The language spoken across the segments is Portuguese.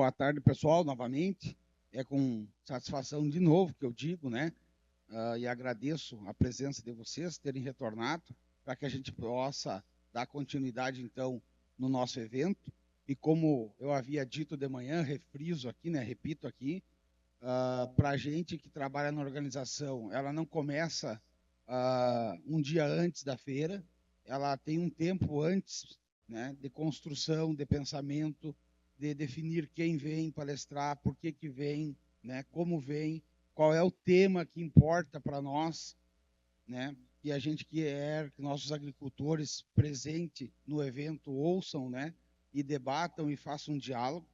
Boa tarde, pessoal, novamente. É com satisfação de novo que eu digo, né? E agradeço a presença de vocês terem retornado para que a gente possa dar continuidade, então, no nosso evento. E como eu havia dito de manhã, refriso aqui, né? Repito aqui, para a gente que trabalha na organização, ela não começa um dia antes da feira, ela tem um tempo antes, né, de construção, de pensamento, de definir quem vem palestrar, por que vem, né, como vem, qual é o tema que importa para nós, né, e a gente quer que nossos agricultores presentes no evento ouçam, né, e debatam e façam um diálogo.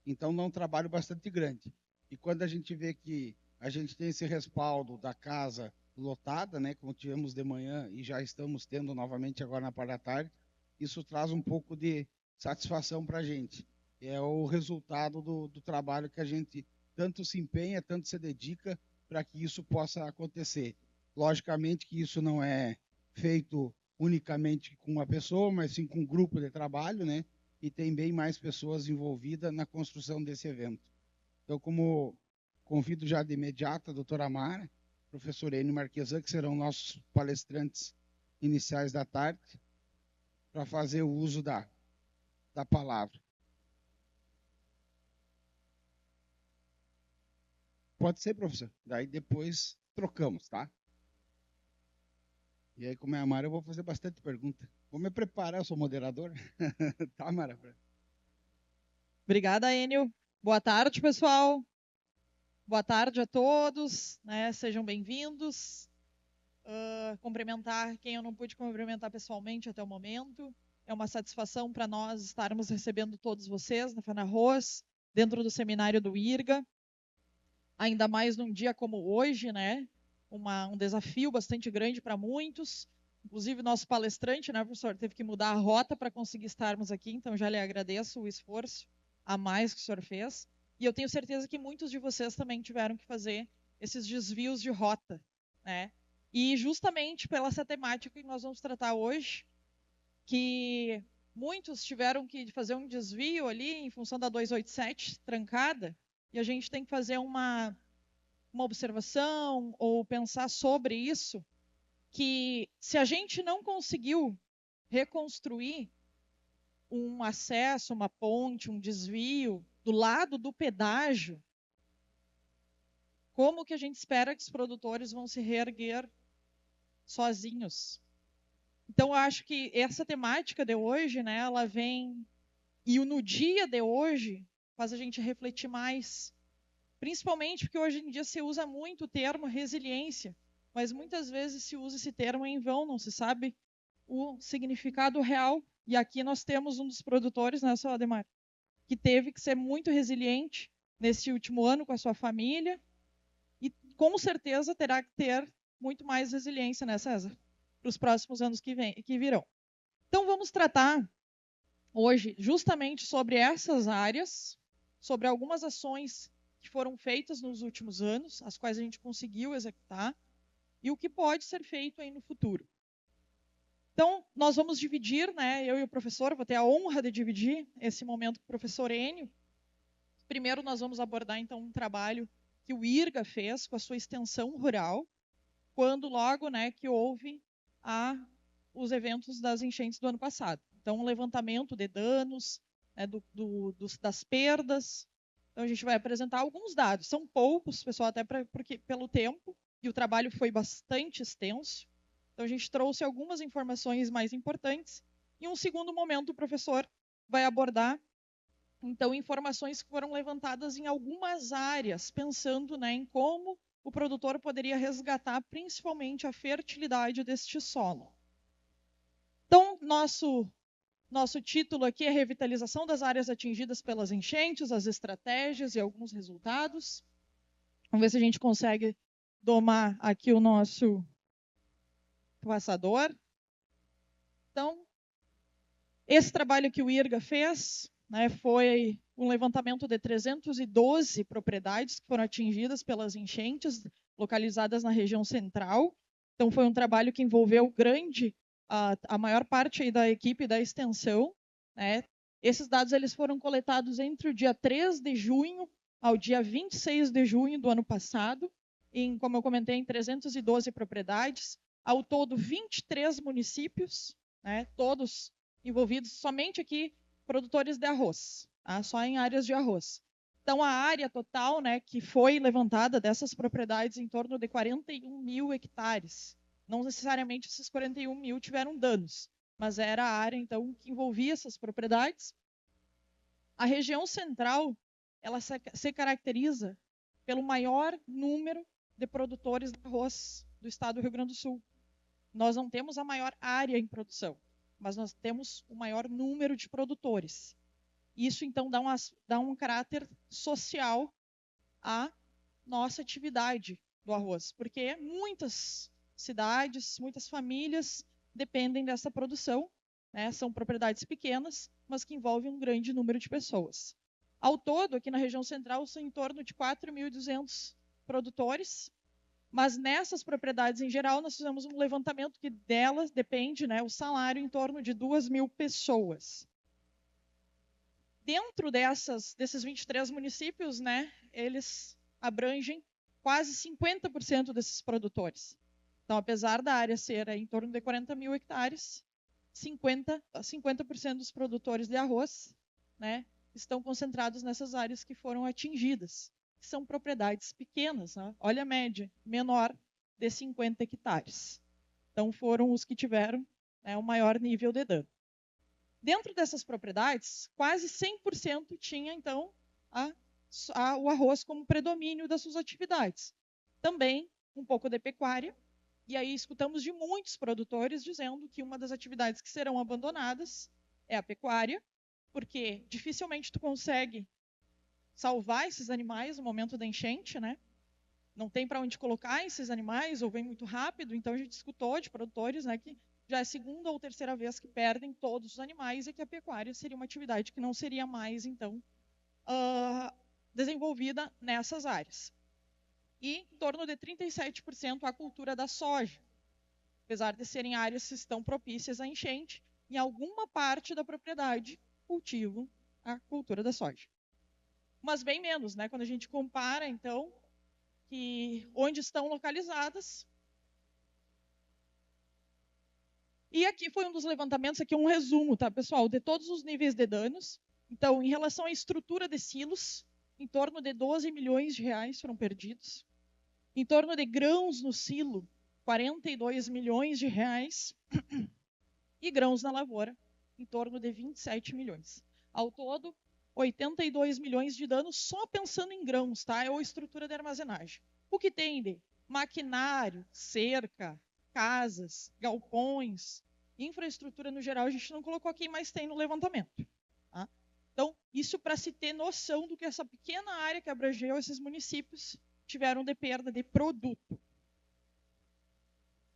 Então, é um trabalho bastante grande. E quando a gente vê que a gente tem esse respaldo da casa lotada, né, como tivemos de manhã e já estamos tendo novamente agora na parte da tarde, isso traz um pouco de satisfação para a gente. É o resultado do trabalho que a gente tanto se empenha, tanto se dedica para que isso possa acontecer. Logicamente que isso não é feito unicamente com uma pessoa, mas sim com um grupo de trabalho, né? E tem bem mais pessoas envolvidas na construção desse evento. Então, como convido já de imediato a doutora Mara, professor Enio Marquesan, que serão nossos palestrantes iniciais da tarde, para fazer o uso da palavra. Pode ser, professor. Daí depois trocamos, tá? E aí, como é a Mara, eu vou fazer bastante pergunta. Vou me preparar, eu sou moderador. Tá, Mara? Obrigada, Enio. Boa tarde, pessoal. Boa tarde a todos, né? Sejam bem-vindos. Cumprimentar quem eu não pude cumprimentar pessoalmente até o momento. É uma satisfação para nós estarmos recebendo todos vocês na FENARROS, dentro do seminário do IRGA. Ainda mais num dia como hoje, né? Um desafio bastante grande para muitos. Inclusive, nosso palestrante, né, professor, teve que mudar a rota para conseguir estarmos aqui, então já lhe agradeço o esforço a mais que o senhor fez. E eu tenho certeza que muitos de vocês também tiveram que fazer esses desvios de rota, né? E justamente pela essa temática que nós vamos tratar hoje, que muitos tiveram que fazer um desvio ali em função da 287 trancada, e a gente tem que fazer uma observação ou pensar sobre isso, que se a gente não conseguiu reconstruir um acesso, uma ponte, um desvio do lado do pedágio, como que a gente espera que os produtores vão se reerguer sozinhos? Então, eu acho que essa temática de hoje, né, ela vem, e no dia de hoje, faz a gente refletir mais, principalmente porque hoje em dia se usa muito o termo resiliência, mas muitas vezes se usa esse termo em vão, não se sabe o significado real. E aqui nós temos um dos produtores, né, seu Ademar, que teve que ser muito resiliente nesse último ano com a sua família e com certeza terá que ter muito mais resiliência, né, César, para os próximos anos que virão. Então vamos tratar hoje justamente sobre essas áreas, sobre algumas ações que foram feitas nos últimos anos, as quais a gente conseguiu executar, e o que pode ser feito aí no futuro. Então, nós vamos dividir, né, eu e o professor, vou ter a honra de dividir esse momento com o professor Enio. Primeiro, nós vamos abordar, então, um trabalho que o IRGA fez com a sua extensão rural, quando logo, né, que houve os eventos das enchentes do ano passado. Então, um levantamento de danos, né, das perdas. Então, a gente vai apresentar alguns dados. São poucos, pessoal, até porque pelo tempo, e o trabalho foi bastante extenso. Então, a gente trouxe algumas informações mais importantes. Em um segundo momento, o professor vai abordar, então, informações que foram levantadas em algumas áreas, pensando, né, em como o produtor poderia resgatar principalmente a fertilidade deste solo. Então, nosso título aqui é Revitalização das áreas atingidas pelas enchentes, as estratégias e alguns resultados. Vamos ver se a gente consegue domar aqui o nosso passador. Então, esse trabalho que o IRGA fez, né, foi um levantamento de 312 propriedades que foram atingidas pelas enchentes, localizadas na região central. Então, foi um trabalho que envolveu a maior parte aí da equipe da extensão, né, Esses dados eles foram coletados entre o dia 3 de junho ao dia 26 de junho do ano passado, como eu comentei, em 312 propriedades, ao todo 23 municípios, né, todos envolvidos, somente aqui produtores de arroz, tá, só em áreas de arroz. Então, a área total, né, que foi levantada dessas propriedades em torno de 41 mil hectares. Não necessariamente esses 41 mil tiveram danos, mas era a área, então, que envolvia essas propriedades. A região central, ela se caracteriza pelo maior número de produtores de arroz do estado do Rio Grande do Sul. Nós não temos a maior área em produção, mas nós temos o maior número de produtores. Isso, então, dá um caráter social à nossa atividade do arroz, porque muitas cidades, muitas famílias dependem dessa produção, né? São propriedades pequenas, mas que envolvem um grande número de pessoas. Ao todo, aqui na região central, são em torno de 4.200 produtores, mas nessas propriedades em geral, nós fizemos um levantamento que delas depende, né, o salário em torno de 2.000 pessoas. Dentro desses 23 municípios, né, eles abrangem quase 50% desses produtores. Então, apesar da área ser em torno de 40 mil hectares, 50% dos produtores de arroz, né, estão concentrados nessas áreas que foram atingidas, que são propriedades pequenas, né? Olha a média, menor de 50 hectares. Então, foram os que tiveram, né, o maior nível de dano. Dentro dessas propriedades, quase 100% tinha, então, o arroz como predomínio das suas atividades. Também um pouco de pecuária, e aí escutamos de muitos produtores dizendo que uma das atividades que serão abandonadas é a pecuária, porque dificilmente tu consegue salvar esses animais no momento da enchente, né? Não tem para onde colocar esses animais, ou vem muito rápido, então a gente escutou de produtores, né, que já é a segunda ou terceira vez que perdem todos os animais e que a pecuária seria uma atividade que não seria mais, então, desenvolvida nessas áreas. E em torno de 37% a cultura da soja. Apesar de serem áreas que estão propícias à enchente, em alguma parte da propriedade cultivam a cultura da soja. Mas bem menos, né? Quando a gente compara, então, que onde estão localizadas. E aqui foi um dos levantamentos, aqui um resumo, tá, pessoal, de todos os níveis de danos. Então, em relação à estrutura de silos, em torno de 12 milhões de reais foram perdidos. Em torno de grãos no silo, 42 milhões de reais. E grãos na lavoura, em torno de 27 milhões. Ao todo, 82 milhões de danos só pensando em grãos, tá? Ou estrutura de armazenagem. O que tem de maquinário, cerca, casas, galpões, infraestrutura no geral, a gente não colocou aqui, mas tem no levantamento. Tá? Então, isso para se ter noção do que essa pequena área que abrangeu esses municípios tiveram de perda de produto.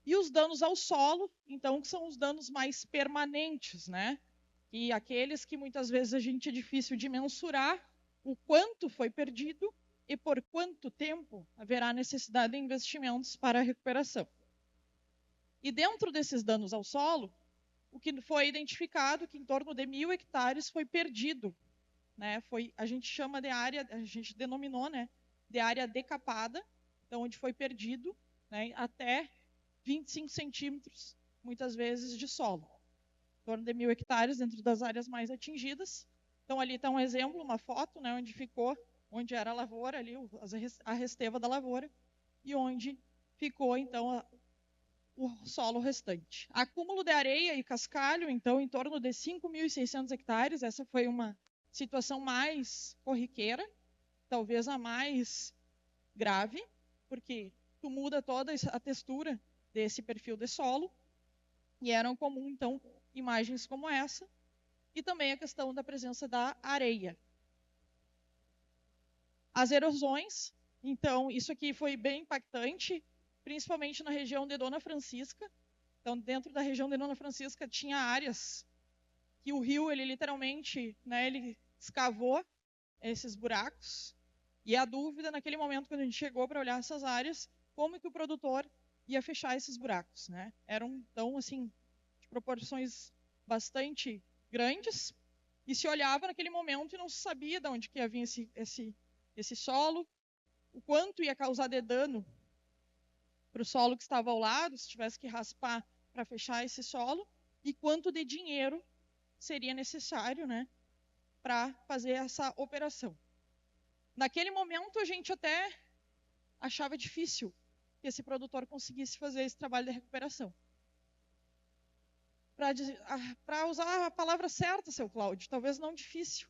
E os danos ao solo, então, que são os danos mais permanentes, né? E aqueles que muitas vezes a gente é difícil de mensurar o quanto foi perdido e por quanto tempo haverá necessidade de investimentos para a recuperação. E dentro desses danos ao solo, o que foi identificado que em torno de 1.000 hectares foi perdido, né? A gente chama de área, a gente denominou, né, de área decapada, então onde foi perdido, né, até 25 centímetros, muitas vezes, de solo. Em torno de 1.000 hectares dentro das áreas mais atingidas. Então, ali está um exemplo, uma foto, né, onde era a lavoura, ali, a resteva da lavoura, e onde ficou, então, o solo restante. Acúmulo de areia e cascalho, então, em torno de 5.600 hectares. Essa foi uma situação mais corriqueira, talvez a mais grave, porque tu muda toda a textura desse perfil de solo, e eram comum, então, imagens como essa, e também a questão da presença da areia. As erosões, então, isso aqui foi bem impactante, principalmente na região de Dona Francisca. Então, dentro da região de Dona Francisca, tinha áreas que o rio, ele literalmente, né, ele escavou esses buracos, e a dúvida, naquele momento, quando a gente chegou para olhar essas áreas, como que o produtor ia fechar esses buracos, né? Eram, então, assim, de proporções bastante grandes. E se olhava naquele momento e não se sabia de onde que ia vir esse solo, o quanto ia causar de dano para o solo que estava ao lado, se tivesse que raspar para fechar esse solo, e quanto de dinheiro seria necessário, né, para fazer essa operação. Naquele momento, a gente até achava difícil que esse produtor conseguisse fazer esse trabalho de recuperação. Para usar a palavra certa, seu Cláudio, talvez não difícil,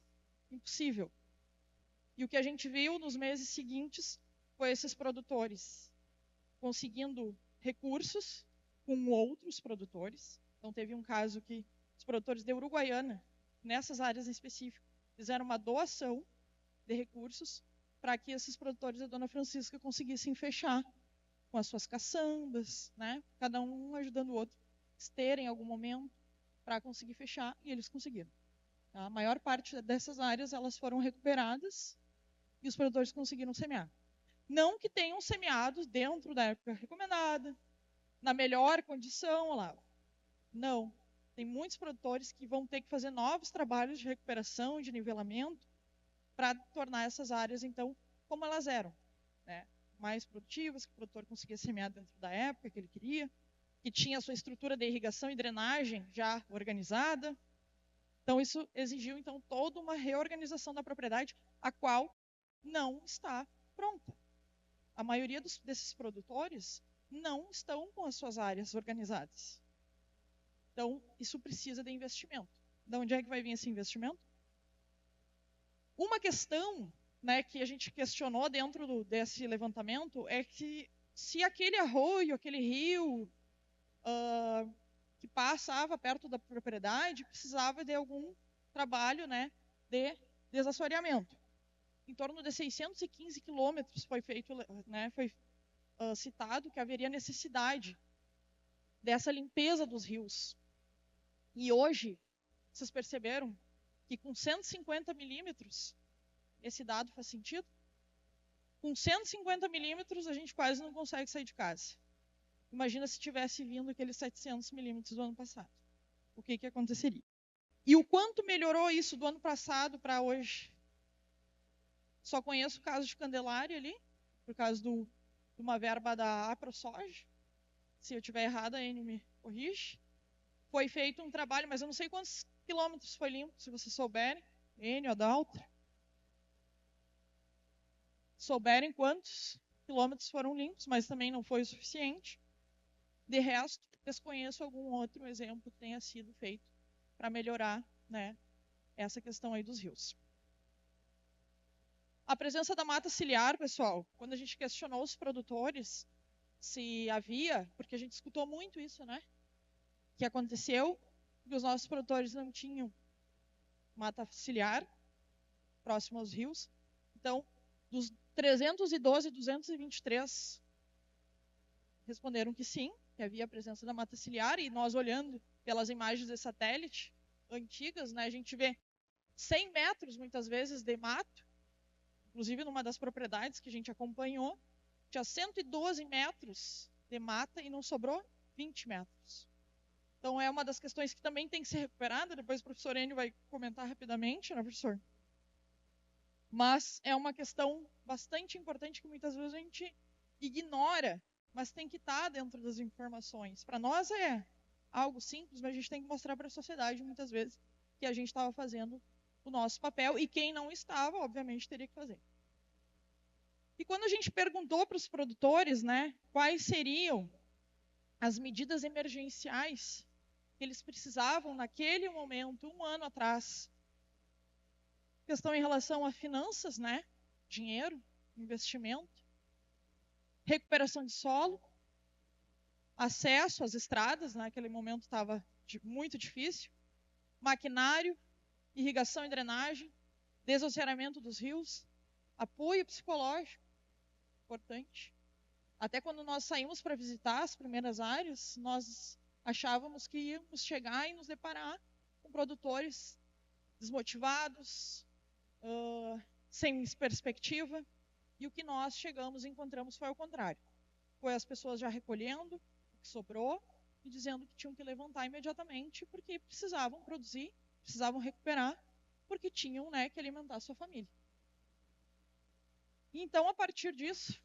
impossível. E o que a gente viu nos meses seguintes foi esses produtores conseguindo recursos com outros produtores. Então, teve um caso que os produtores de Uruguaiana, nessas áreas em específico, fizeram uma doação de recursos para que esses produtores da Dona Francisca conseguissem fechar com as suas caçambas, né? Cada um ajudando o outro, terem algum momento para conseguir fechar, e eles conseguiram. A maior parte dessas áreas elas foram recuperadas e os produtores conseguiram semear. Não que tenham semeado dentro da época recomendada, na melhor condição, lá. Não. Tem muitos produtores que vão ter que fazer novos trabalhos de recuperação, de nivelamento, para tornar essas áreas, então, como elas eram, né? Mais produtivas, que o produtor conseguia semear dentro da época que ele queria, que tinha a sua estrutura de irrigação e drenagem já organizada. Então, isso exigiu, então, toda uma reorganização da propriedade, a qual não está pronta. A maioria desses produtores não estão com as suas áreas organizadas. Então, isso precisa de investimento. De onde é que vai vir esse investimento? Uma questão, né, que a gente questionou dentro desse levantamento é que se aquele arroio, aquele rio que passava perto da propriedade precisava de algum trabalho, né, de desassoreamento. Em torno de 615 quilômetros foi feito, né, foi citado que haveria necessidade dessa limpeza dos rios. E hoje, vocês perceberam que com 150 milímetros, esse dado faz sentido? Com 150 milímetros, a gente quase não consegue sair de casa. Imagina se tivesse vindo aqueles 700 milímetros do ano passado. O que aconteceria? E o quanto melhorou isso do ano passado para hoje? Só conheço o caso de Candelária ali, por causa de uma verba da AproSoja. Se eu estiver errada, a Eni me corrige. Foi feito um trabalho, mas eu não sei quantos quilômetros foi limpo, se vocês souberem. Eni, Adaltra. Souberem quantos quilômetros foram limpos, mas também não foi o suficiente. De resto, desconheço algum outro exemplo que tenha sido feito para melhorar, né, essa questão aí dos rios. A presença da mata ciliar, pessoal, quando a gente questionou os produtores se havia, porque a gente escutou muito isso, né? Que aconteceu, que os nossos produtores não tinham mata ciliar próximo aos rios. Então, dos 312, 223 responderam que sim, que havia a presença da mata ciliar, e nós olhando pelas imagens de satélite antigas, né, a gente vê 100 metros, muitas vezes, de mato, inclusive numa das propriedades que a gente acompanhou, tinha 112 metros de mata e não sobrou 20 metros. Então, é uma das questões que também tem que ser recuperada, depois o professor Enio vai comentar rapidamente, né, professor? Mas é uma questão bastante importante que muitas vezes a gente ignora, mas tem que estar dentro das informações. Para nós é algo simples, mas a gente tem que mostrar para a sociedade, muitas vezes, que a gente estava fazendo o nosso papel, e quem não estava, obviamente, teria que fazer. E quando a gente perguntou para os produtores, né, quais seriam as medidas emergenciais que eles precisavam naquele momento, um ano atrás, questão em relação a finanças, né, dinheiro, investimento, recuperação de solo, acesso às estradas, naquele momento estava muito difícil, maquinário, irrigação e drenagem, desassoreamento dos rios, apoio psicológico, importante. Até quando nós saímos para visitar as primeiras áreas, nós achávamos que íamos chegar e nos deparar com produtores desmotivados, sem perspectiva, e o que nós chegamos e encontramos foi o contrário. Foi as pessoas já recolhendo o que sobrou e dizendo que tinham que levantar imediatamente porque precisavam produzir, precisavam recuperar porque tinham, né, que alimentar a sua família. Então, a partir disso,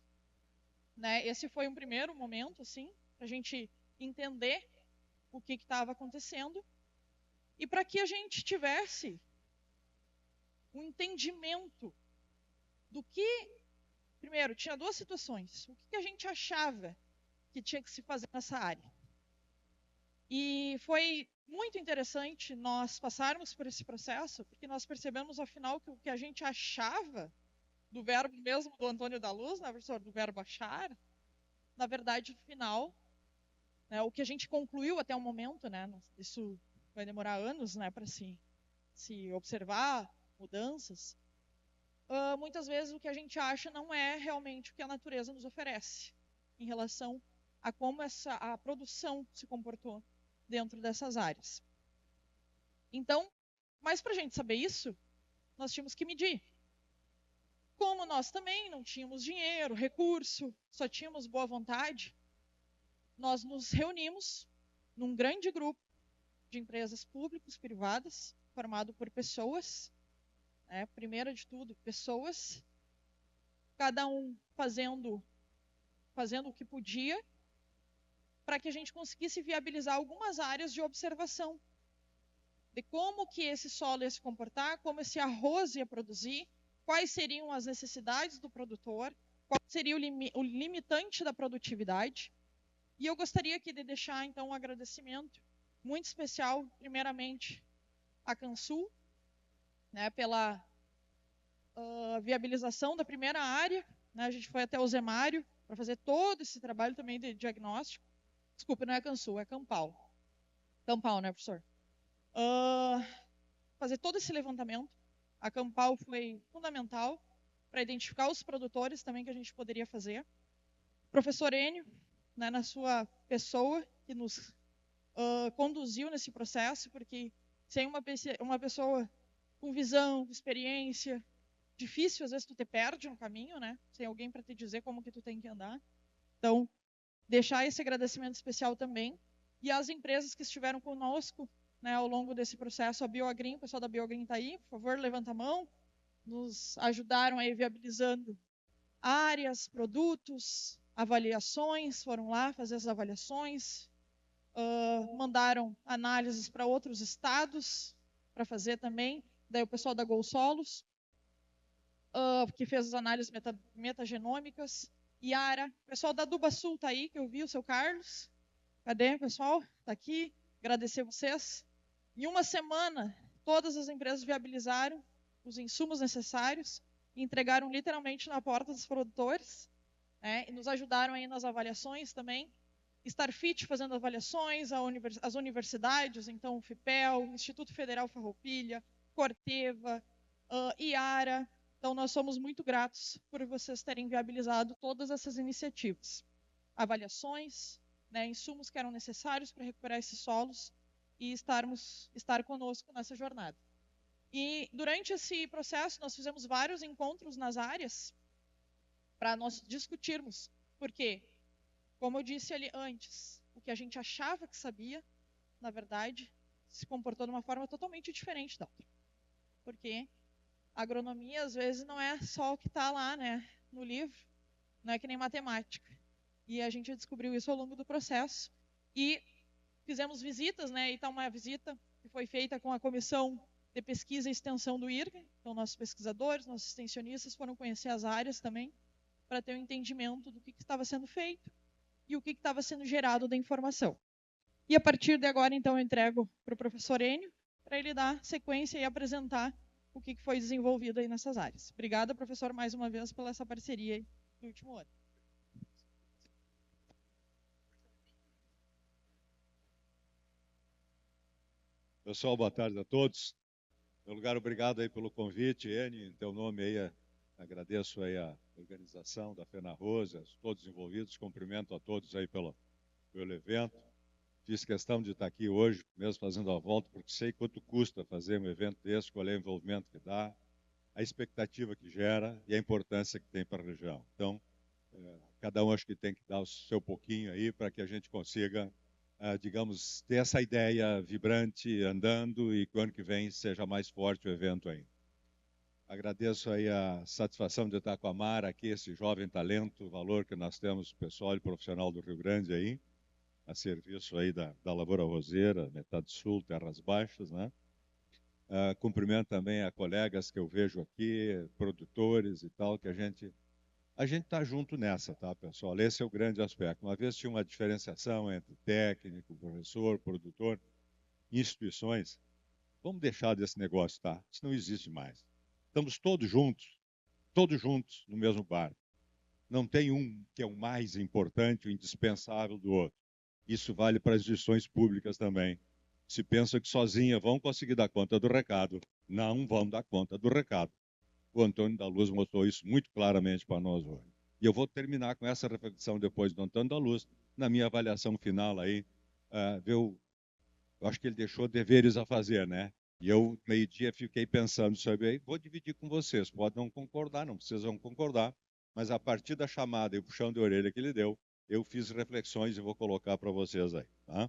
né, esse foi um primeiro momento, assim, para a gente entender o que estava acontecendo e para que a gente tivesse um entendimento do que, primeiro, tinha duas situações. O que a gente achava que tinha que se fazer nessa área. E foi muito interessante nós passarmos por esse processo, porque nós percebemos, afinal, que o que a gente achava do verbo mesmo do Antônio da Luz, né, professor, do verbo achar, na verdade, no final, né, o que a gente concluiu até o momento, né, isso vai demorar anos, né, para se observar mudanças, muitas vezes o que a gente acha não é realmente o que a natureza nos oferece em relação a como a produção se comportou dentro dessas áreas. Então, mas para a gente saber isso, nós tínhamos que medir. Como nós também não tínhamos dinheiro, recurso, só tínhamos boa vontade, nós nos reunimos num grande grupo de empresas públicas, privadas, formado por pessoas, né, primeiro de tudo, pessoas, cada um fazendo o que podia, para que a gente conseguisse viabilizar algumas áreas de observação de como que esse solo ia se comportar, como esse arroz ia produzir, quais seriam as necessidades do produtor, qual seria o limitante da produtividade. E eu gostaria aqui de deixar, então, um agradecimento muito especial, primeiramente, à Cansul, né, pela viabilização da primeira área. Né, a gente foi até o Zemário para fazer todo esse trabalho também de diagnóstico. Desculpa, não é a Cansul, é a Campal. Campal, né, professor? Fazer todo esse levantamento. A Campal foi fundamental para identificar os produtores também que a gente poderia fazer. O professor Enio, né, na sua pessoa, que nos conduziu nesse processo, porque sem uma pessoa com visão, experiência, difícil às vezes tu te perde no caminho, né? Sem alguém para te dizer como que tu tem que andar. Então, deixar esse agradecimento especial também. E as empresas que estiveram conosco, né, ao longo desse processo, a BioAgrim, o pessoal da BioAgrim está aí, por favor, levanta a mão, nos ajudaram aí viabilizando áreas, produtos, avaliações, foram lá fazer as avaliações, mandaram análises para outros estados para fazer também, daí o pessoal da GoSolos, que fez as análises metagenômicas, Yara, o pessoal da Dubasul está aí, que eu vi, o seu Carlos, cadê, pessoal? Está aqui, agradecer vocês. Em uma semana, todas as empresas viabilizaram os insumos necessários e entregaram literalmente na porta dos produtores, né, e nos ajudaram aí nas avaliações também. Starfit fazendo avaliações, as universidades, então o FIPEL, Instituto Federal Farroupilha, Corteva, Iara. Então nós somos muito gratos por vocês terem viabilizado todas essas iniciativas. Avaliações, né, insumos que eram necessários para recuperar esses solos e estar conosco nessa jornada. E durante esse processo nós fizemos vários encontros nas áreas para nós discutirmos, porque, como eu disse ali antes, o que a gente achava que sabia, na verdade, se comportou de uma forma totalmente diferente da outra. Porque a agronomia, às vezes, não é só o que está lá, né, no livro, não é que nem matemática. E a gente descobriu isso ao longo do processo. E fizemos visitas, né, e está uma visita que foi feita com a comissão de pesquisa e extensão do IRGA. Então, nossos pesquisadores, nossos extensionistas foram conhecer as áreas também, para ter um entendimento do que estava sendo feito e o que estava sendo gerado da informação. E a partir de agora, então, eu entrego para o professor Enio, para ele dar sequência e apresentar o que foi desenvolvido aí nessas áreas. Obrigada, professor, mais uma vez, pela essa parceria aí do último ano. Pessoal, boa tarde a todos. Em meu lugar, obrigado aí pelo convite, Enio, em teu nome aí, agradeço aí a organização da Fena Rosa, todos envolvidos, cumprimento a todos aí pelo evento. Fiz questão de estar aqui hoje, mesmo fazendo a volta, porque sei quanto custa fazer um evento desse, qual é o envolvimento que dá, a expectativa que gera e a importância que tem para a região. Então, cada um acho que tem que dar o seu pouquinho aí para que a gente consiga digamos, ter essa ideia vibrante andando e que o ano que vem seja mais forte o evento ainda. Agradeço aí a satisfação de estar com a Mara aqui, esse jovem talento, o valor que nós temos, pessoal e profissional do Rio Grande aí, a serviço aí da Lavoura Roseira, Metade Sul, Terras Baixas, né? Cumprimento também a colegas que eu vejo aqui, produtores e tal, que a gente está junto nessa, tá, pessoal? Esse é o grande aspecto. Uma vez tinha uma diferenciação entre técnico, professor, produtor, instituições. Vamos deixar desse negócio, tá? Isso não existe mais. Estamos todos juntos no mesmo barco. Não tem um que é o mais importante, o indispensável do outro. Isso vale para as instituições públicas também. Se pensa que sozinha vão conseguir dar conta do recado, não vão dar conta do recado. O Antônio da Luz mostrou isso muito claramente para nós hoje. E eu vou terminar com essa reflexão depois do Antônio da Luz, na minha avaliação final aí, eu acho que ele deixou deveres a fazer, né? E eu, meio-dia, fiquei pensando sobre aí, vou dividir com vocês, podem não concordar, não precisam concordar, mas a partir da chamada e puxão de orelha que ele deu, eu fiz reflexões e vou colocar para vocês aí, tá?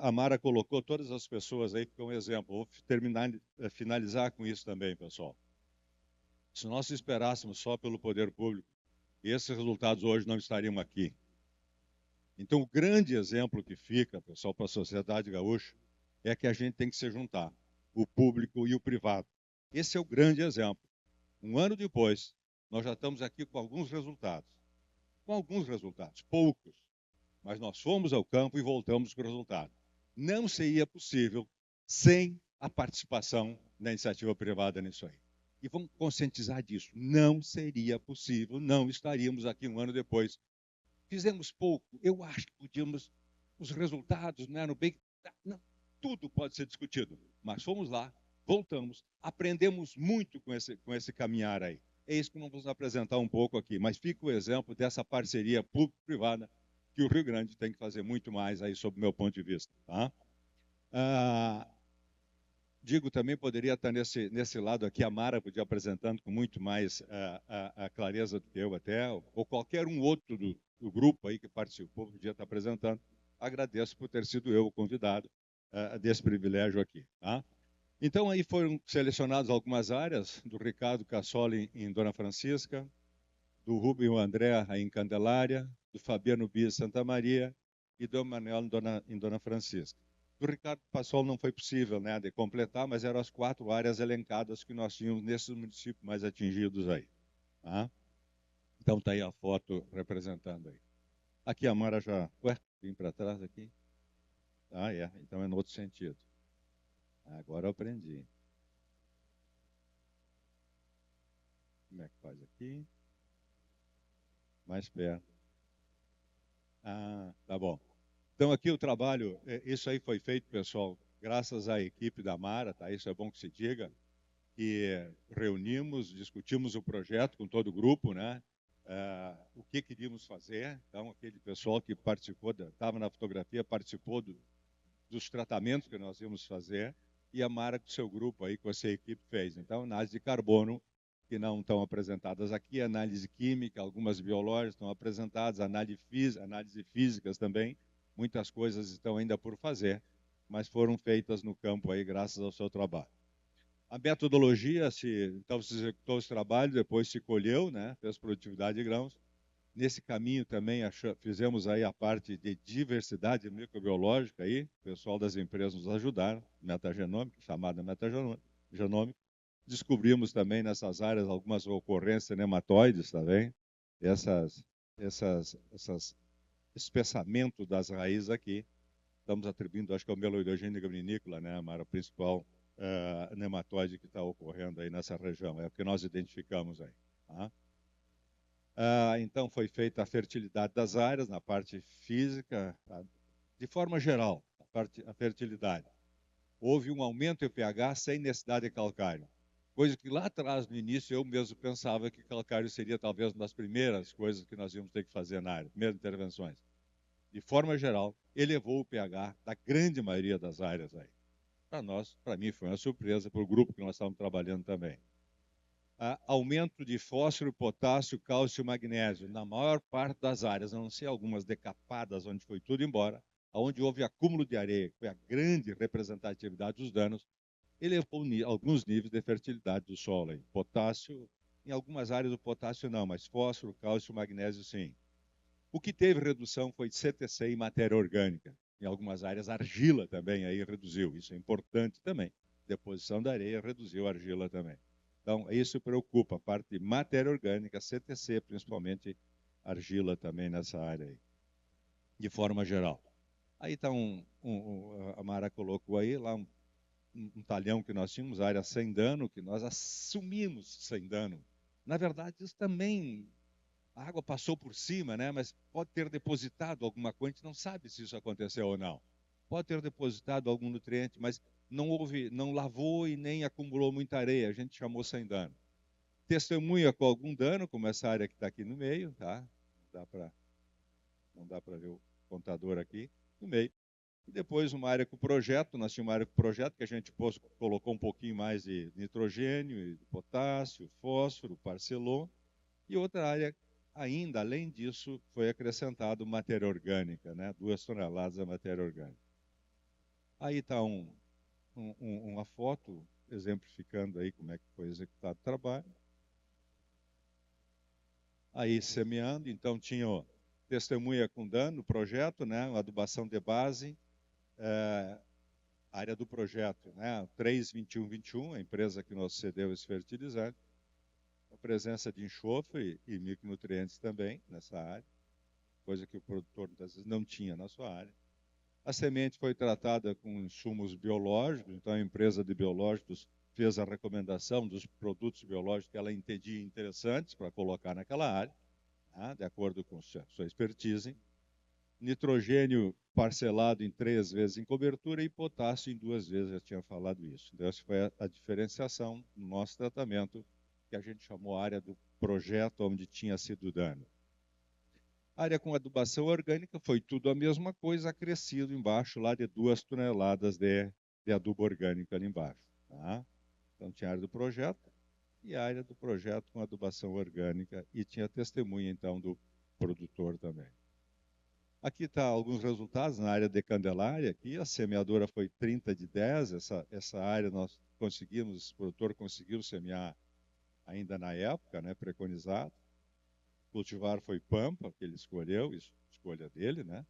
A Mara colocou todas as pessoas aí como exemplo. Vou finalizar com isso também, pessoal. Se nós esperássemos só pelo poder público, esses resultados hoje não estariam aqui. Então, o grande exemplo que fica, pessoal, para a sociedade gaúcha, é que a gente tem que se juntar, o público e o privado. Esse é o grande exemplo. Um ano depois, nós já estamos aqui com alguns resultados. Poucos, mas nós fomos ao campo e voltamos com o resultado. Não seria possível sem a participação da iniciativa privada nisso aí. E vamos conscientizar disso. Não seria possível, não estaríamos aqui um ano depois. Fizemos pouco, eu acho que podíamos, os resultados não eram bem... Não, tudo pode ser discutido, mas fomos lá, voltamos, aprendemos muito com esse caminhar aí. É isso que nós vamos apresentar um pouco aqui, mas fica o exemplo dessa parceria público-privada que o Rio Grande tem que fazer muito mais aí, sob o meu ponto de vista. Tá? Digo também, poderia estar nesse lado aqui, a Mara podia apresentando com muito mais a clareza do que eu até, ou qualquer um outro do grupo aí que participou, podia estar apresentando. Agradeço por ter sido eu o convidado desse privilégio aqui. Tá? Então, aí foram selecionadas algumas áreas, do Ricardo Cassoli em Dona Francisca, do Rubem André em Candelária, do Fabiano Bia Santa Maria e do Manuel em Dona Francisca. Do Ricardo Passol não foi possível, né, de completar, mas eram as 4 áreas elencadas que nós tínhamos nesses municípios mais atingidos aí. Tá? Então está aí a foto representando aí. Aqui a Mara já... Ué, vim para trás aqui? Ah, é. Então é no outro sentido. Agora eu aprendi. Como é que faz aqui? Mais perto. Tá bom. Então, aqui o trabalho, isso aí foi feito, pessoal, graças à equipe da Mara, tá? Isso é bom que se diga, que reunimos, discutimos o projeto com todo o grupo, né? O que queríamos fazer. Então, aquele pessoal que participou, estava na fotografia, participou dos tratamentos que nós íamos fazer, e a Mara com o seu grupo aí, com essa equipe, fez. Então, análise de carbono, que não estão apresentadas aqui, análise química, algumas biológicas estão apresentadas, análise físicas também, muitas coisas estão ainda por fazer, mas foram feitas no campo aí, graças ao seu trabalho. A metodologia, então se executou os trabalhos, depois se colheu, né, fez produtividade de grãos. Nesse caminho também fizemos aí a parte de diversidade microbiológica aí, o pessoal das empresas nos ajudaram, metagenômica, chamada metagenômica. Descobrimos também nessas áreas algumas ocorrências nematóides também, esse espessamento das raízes aqui. Estamos atribuindo, acho que é o Meloidogênia graminícola, né, Mara, o principal nematóide que está ocorrendo aí nessa região, é o que nós identificamos aí. Tá? Então foi feita a fertilidade das áreas na parte física, de forma geral, a fertilidade. Houve um aumento do pH sem necessidade de calcário. Coisa que lá atrás, no início, eu mesmo pensava que calcário seria talvez uma das primeiras coisas que nós íamos ter que fazer na área, primeiras intervenções. De forma geral, elevou o pH da grande maioria das áreas aí. Para mim, foi uma surpresa, para o grupo que nós estávamos trabalhando também. Aumento de fósforo, potássio, cálcio e magnésio na maior parte das áreas, a não ser algumas decapadas, onde foi tudo embora. onde houve acúmulo de areia, que foi a grande representatividade dos danos, elevou alguns níveis de fertilidade do solo. Aí. Potássio, em algumas áreas o potássio não, mas fósforo, cálcio, magnésio sim. O que teve redução foi CTC e matéria orgânica. Em algumas áreas, argila também aí reduziu. Isso é importante também. Deposição da areia reduziu a argila também. Então, isso preocupa a parte de matéria orgânica, CTC, principalmente argila também nessa área aí, de forma geral. Aí está a Mara colocou aí lá um talhão que nós tínhamos, área sem dano, que nós assumimos sem dano. Na verdade, isso também, a água passou por cima, né? Mas pode ter depositado alguma coisa, a gente não sabe se isso aconteceu ou não. Pode ter depositado algum nutriente, mas não lavou e nem acumulou muita areia, a gente chamou sem dano. Testemunha com algum dano, como essa área que está aqui no meio, tá? Não dá para ver o contador aqui, no meio. E depois uma área com projeto, nós tínhamos uma área com projeto que a gente colocou um pouquinho mais de nitrogênio, de potássio, fósforo, parcelou. E outra área ainda, além disso, foi acrescentado matéria orgânica, né? 2 toneladas de matéria orgânica. Aí está uma foto exemplificando aí como é que foi executado o trabalho. Aí semeando, então tinha testemunha com dano, projeto, né? Uma adubação de base, área do projeto, né? 3-21-21, a empresa que nos cedeu esse fertilizante, a presença de enxofre e micronutrientes também nessa área, coisa que o produtor muitas vezes não tinha na sua área. A semente foi tratada com insumos biológicos, então a empresa de biológicos fez a recomendação dos produtos biológicos que ela entendia interessantes para colocar naquela área, né? De acordo com sua expertise. Nitrogênio parcelado em 3 vezes em cobertura e potássio em 2 vezes, já tinha falado isso. Então, essa foi a diferenciação no nosso tratamento, que a gente chamou área do projeto onde tinha sido dano. Área com adubação orgânica foi tudo a mesma coisa, acrescido embaixo lá de 2 toneladas de adubo orgânico ali embaixo. Tá? Então, tinha a área do projeto e a área do projeto com adubação orgânica e tinha testemunha, então, do produtor também. Aqui está alguns resultados na área de Candelária. Aqui a semeadora foi 30/10. Essa área nós conseguimos, o produtor conseguiu semear ainda na época, né, preconizado. O cultivar foi pampa, que ele escolheu, escolha dele, né?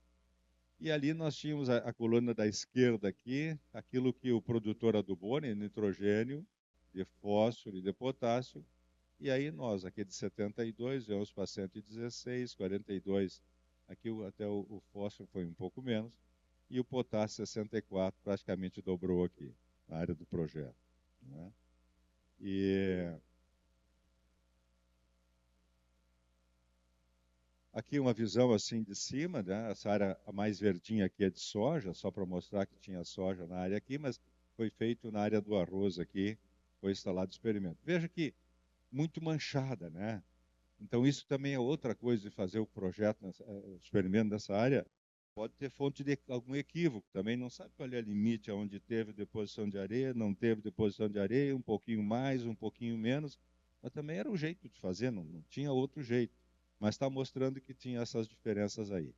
E ali nós tínhamos a coluna da esquerda aqui, aquilo que o produtor adubou, né, nitrogênio, de fósforo e de potássio. E aí nós, aqui de 72, vamos para 116, 42. Aqui até o fósforo foi um pouco menos. E o potássio 64 praticamente dobrou aqui, na área do projeto. Né? E aqui uma visão assim de cima, né? Essa área a mais verdinha aqui é de soja, só para mostrar que tinha soja na área aqui, mas foi feito na área do arroz aqui, foi instalado o experimento. Veja que muito manchada, né? Então, isso também é outra coisa de fazer o projeto, o experimento nessa área. Pode ter fonte de algum equívoco, também não sabe qual é o limite, onde teve deposição de areia, não teve deposição de areia, um pouquinho mais, um pouquinho menos, mas também era um jeito de fazer, não tinha outro jeito. Mas está mostrando que tinha essas diferenças aí.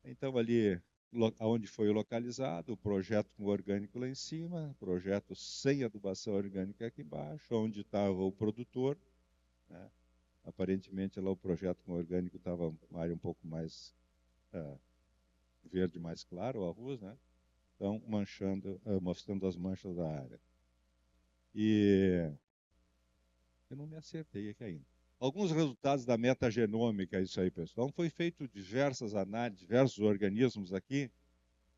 Então, ali, onde foi localizado, o projeto com orgânico lá em cima, projeto sem adubação orgânica aqui embaixo, onde estava o produtor, né? Aparentemente, lá o projeto com orgânico estava uma área um pouco mais verde, mais claro, o arroz, né? Então, mostrando as manchas da área. E eu não me acertei aqui ainda. Alguns resultados da metagenômica, isso aí, pessoal. Então, foi feito diversas análises, diversos organismos aqui,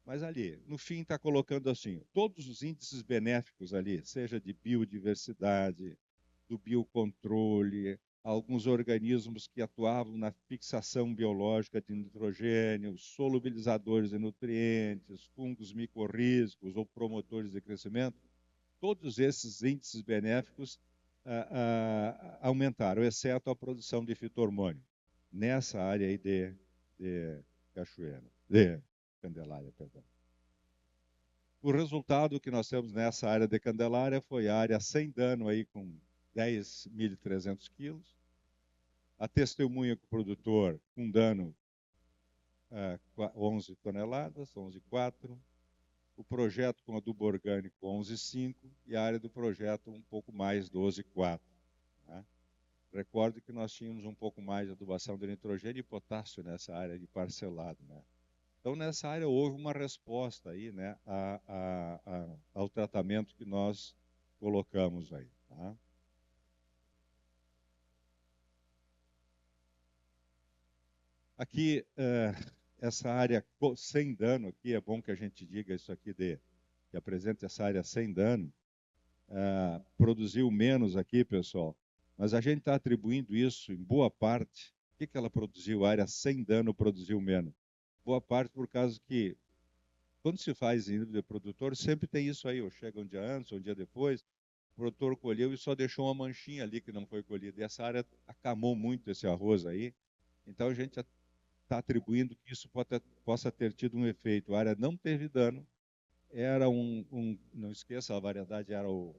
mas ali, no fim, está colocando assim, todos os índices benéficos ali, seja de biodiversidade, do biocontrole, alguns organismos que atuavam na fixação biológica de nitrogênio, solubilizadores de nutrientes, fungos micorrízicos ou promotores de crescimento, todos esses índices benéficos aumentaram, exceto a produção de fito-hormônio, nessa área aí de Cachoeira, de Candelária, perdão. O resultado que nós temos nessa área de Candelária foi a área sem dano aí com 10.300 quilos. A testemunha com o produtor com dano 11 toneladas, 11,4. O projeto com adubo orgânico 11,5 e a área do projeto um pouco mais, 12,4. Né? Recorde que nós tínhamos um pouco mais de adubação de nitrogênio e potássio nessa área de parcelado. Né? Então, nessa área houve uma resposta aí, né, ao tratamento que nós colocamos aí. Tá? Aqui, essa área sem dano, aqui é bom que a gente diga isso aqui, que apresente essa área sem dano, produziu menos aqui, pessoal, mas a gente está atribuindo isso em boa parte. O que ela produziu? A área sem dano produziu menos. Boa parte por causa que, quando se faz em nível de produtor, sempre tem isso aí, ou chega um dia antes, ou um dia depois, o produtor colheu e só deixou uma manchinha ali que não foi colhida. E essa área acamou muito esse arroz aí, então a gente está atribuindo que isso possa ter tido um efeito. A área não teve dano, era não esqueça, a variedade era o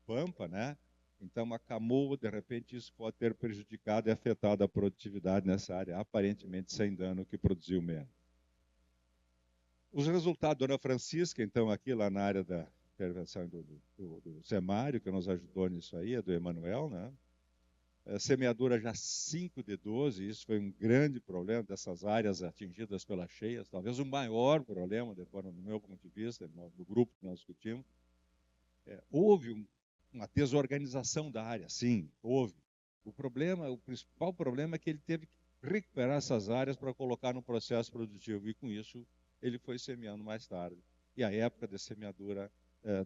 Pampa, né? Então, acamou, de repente, isso pode ter prejudicado e afetado a produtividade nessa área, aparentemente sem dano, que produziu menos. Os resultados, Dona Francisca, então, aqui lá na área da intervenção do Semário, que nos ajudou nisso aí, é do Emanuel, né? Semeadura já 5 de 12, isso foi um grande problema dessas áreas atingidas pelas cheias, talvez o maior problema, do meu ponto de vista, do grupo que nós discutimos. Houve uma desorganização da área, sim, houve. O principal problema é que ele teve que recuperar essas áreas para colocar no processo produtivo, e com isso ele foi semeando mais tarde. E a época de semeadura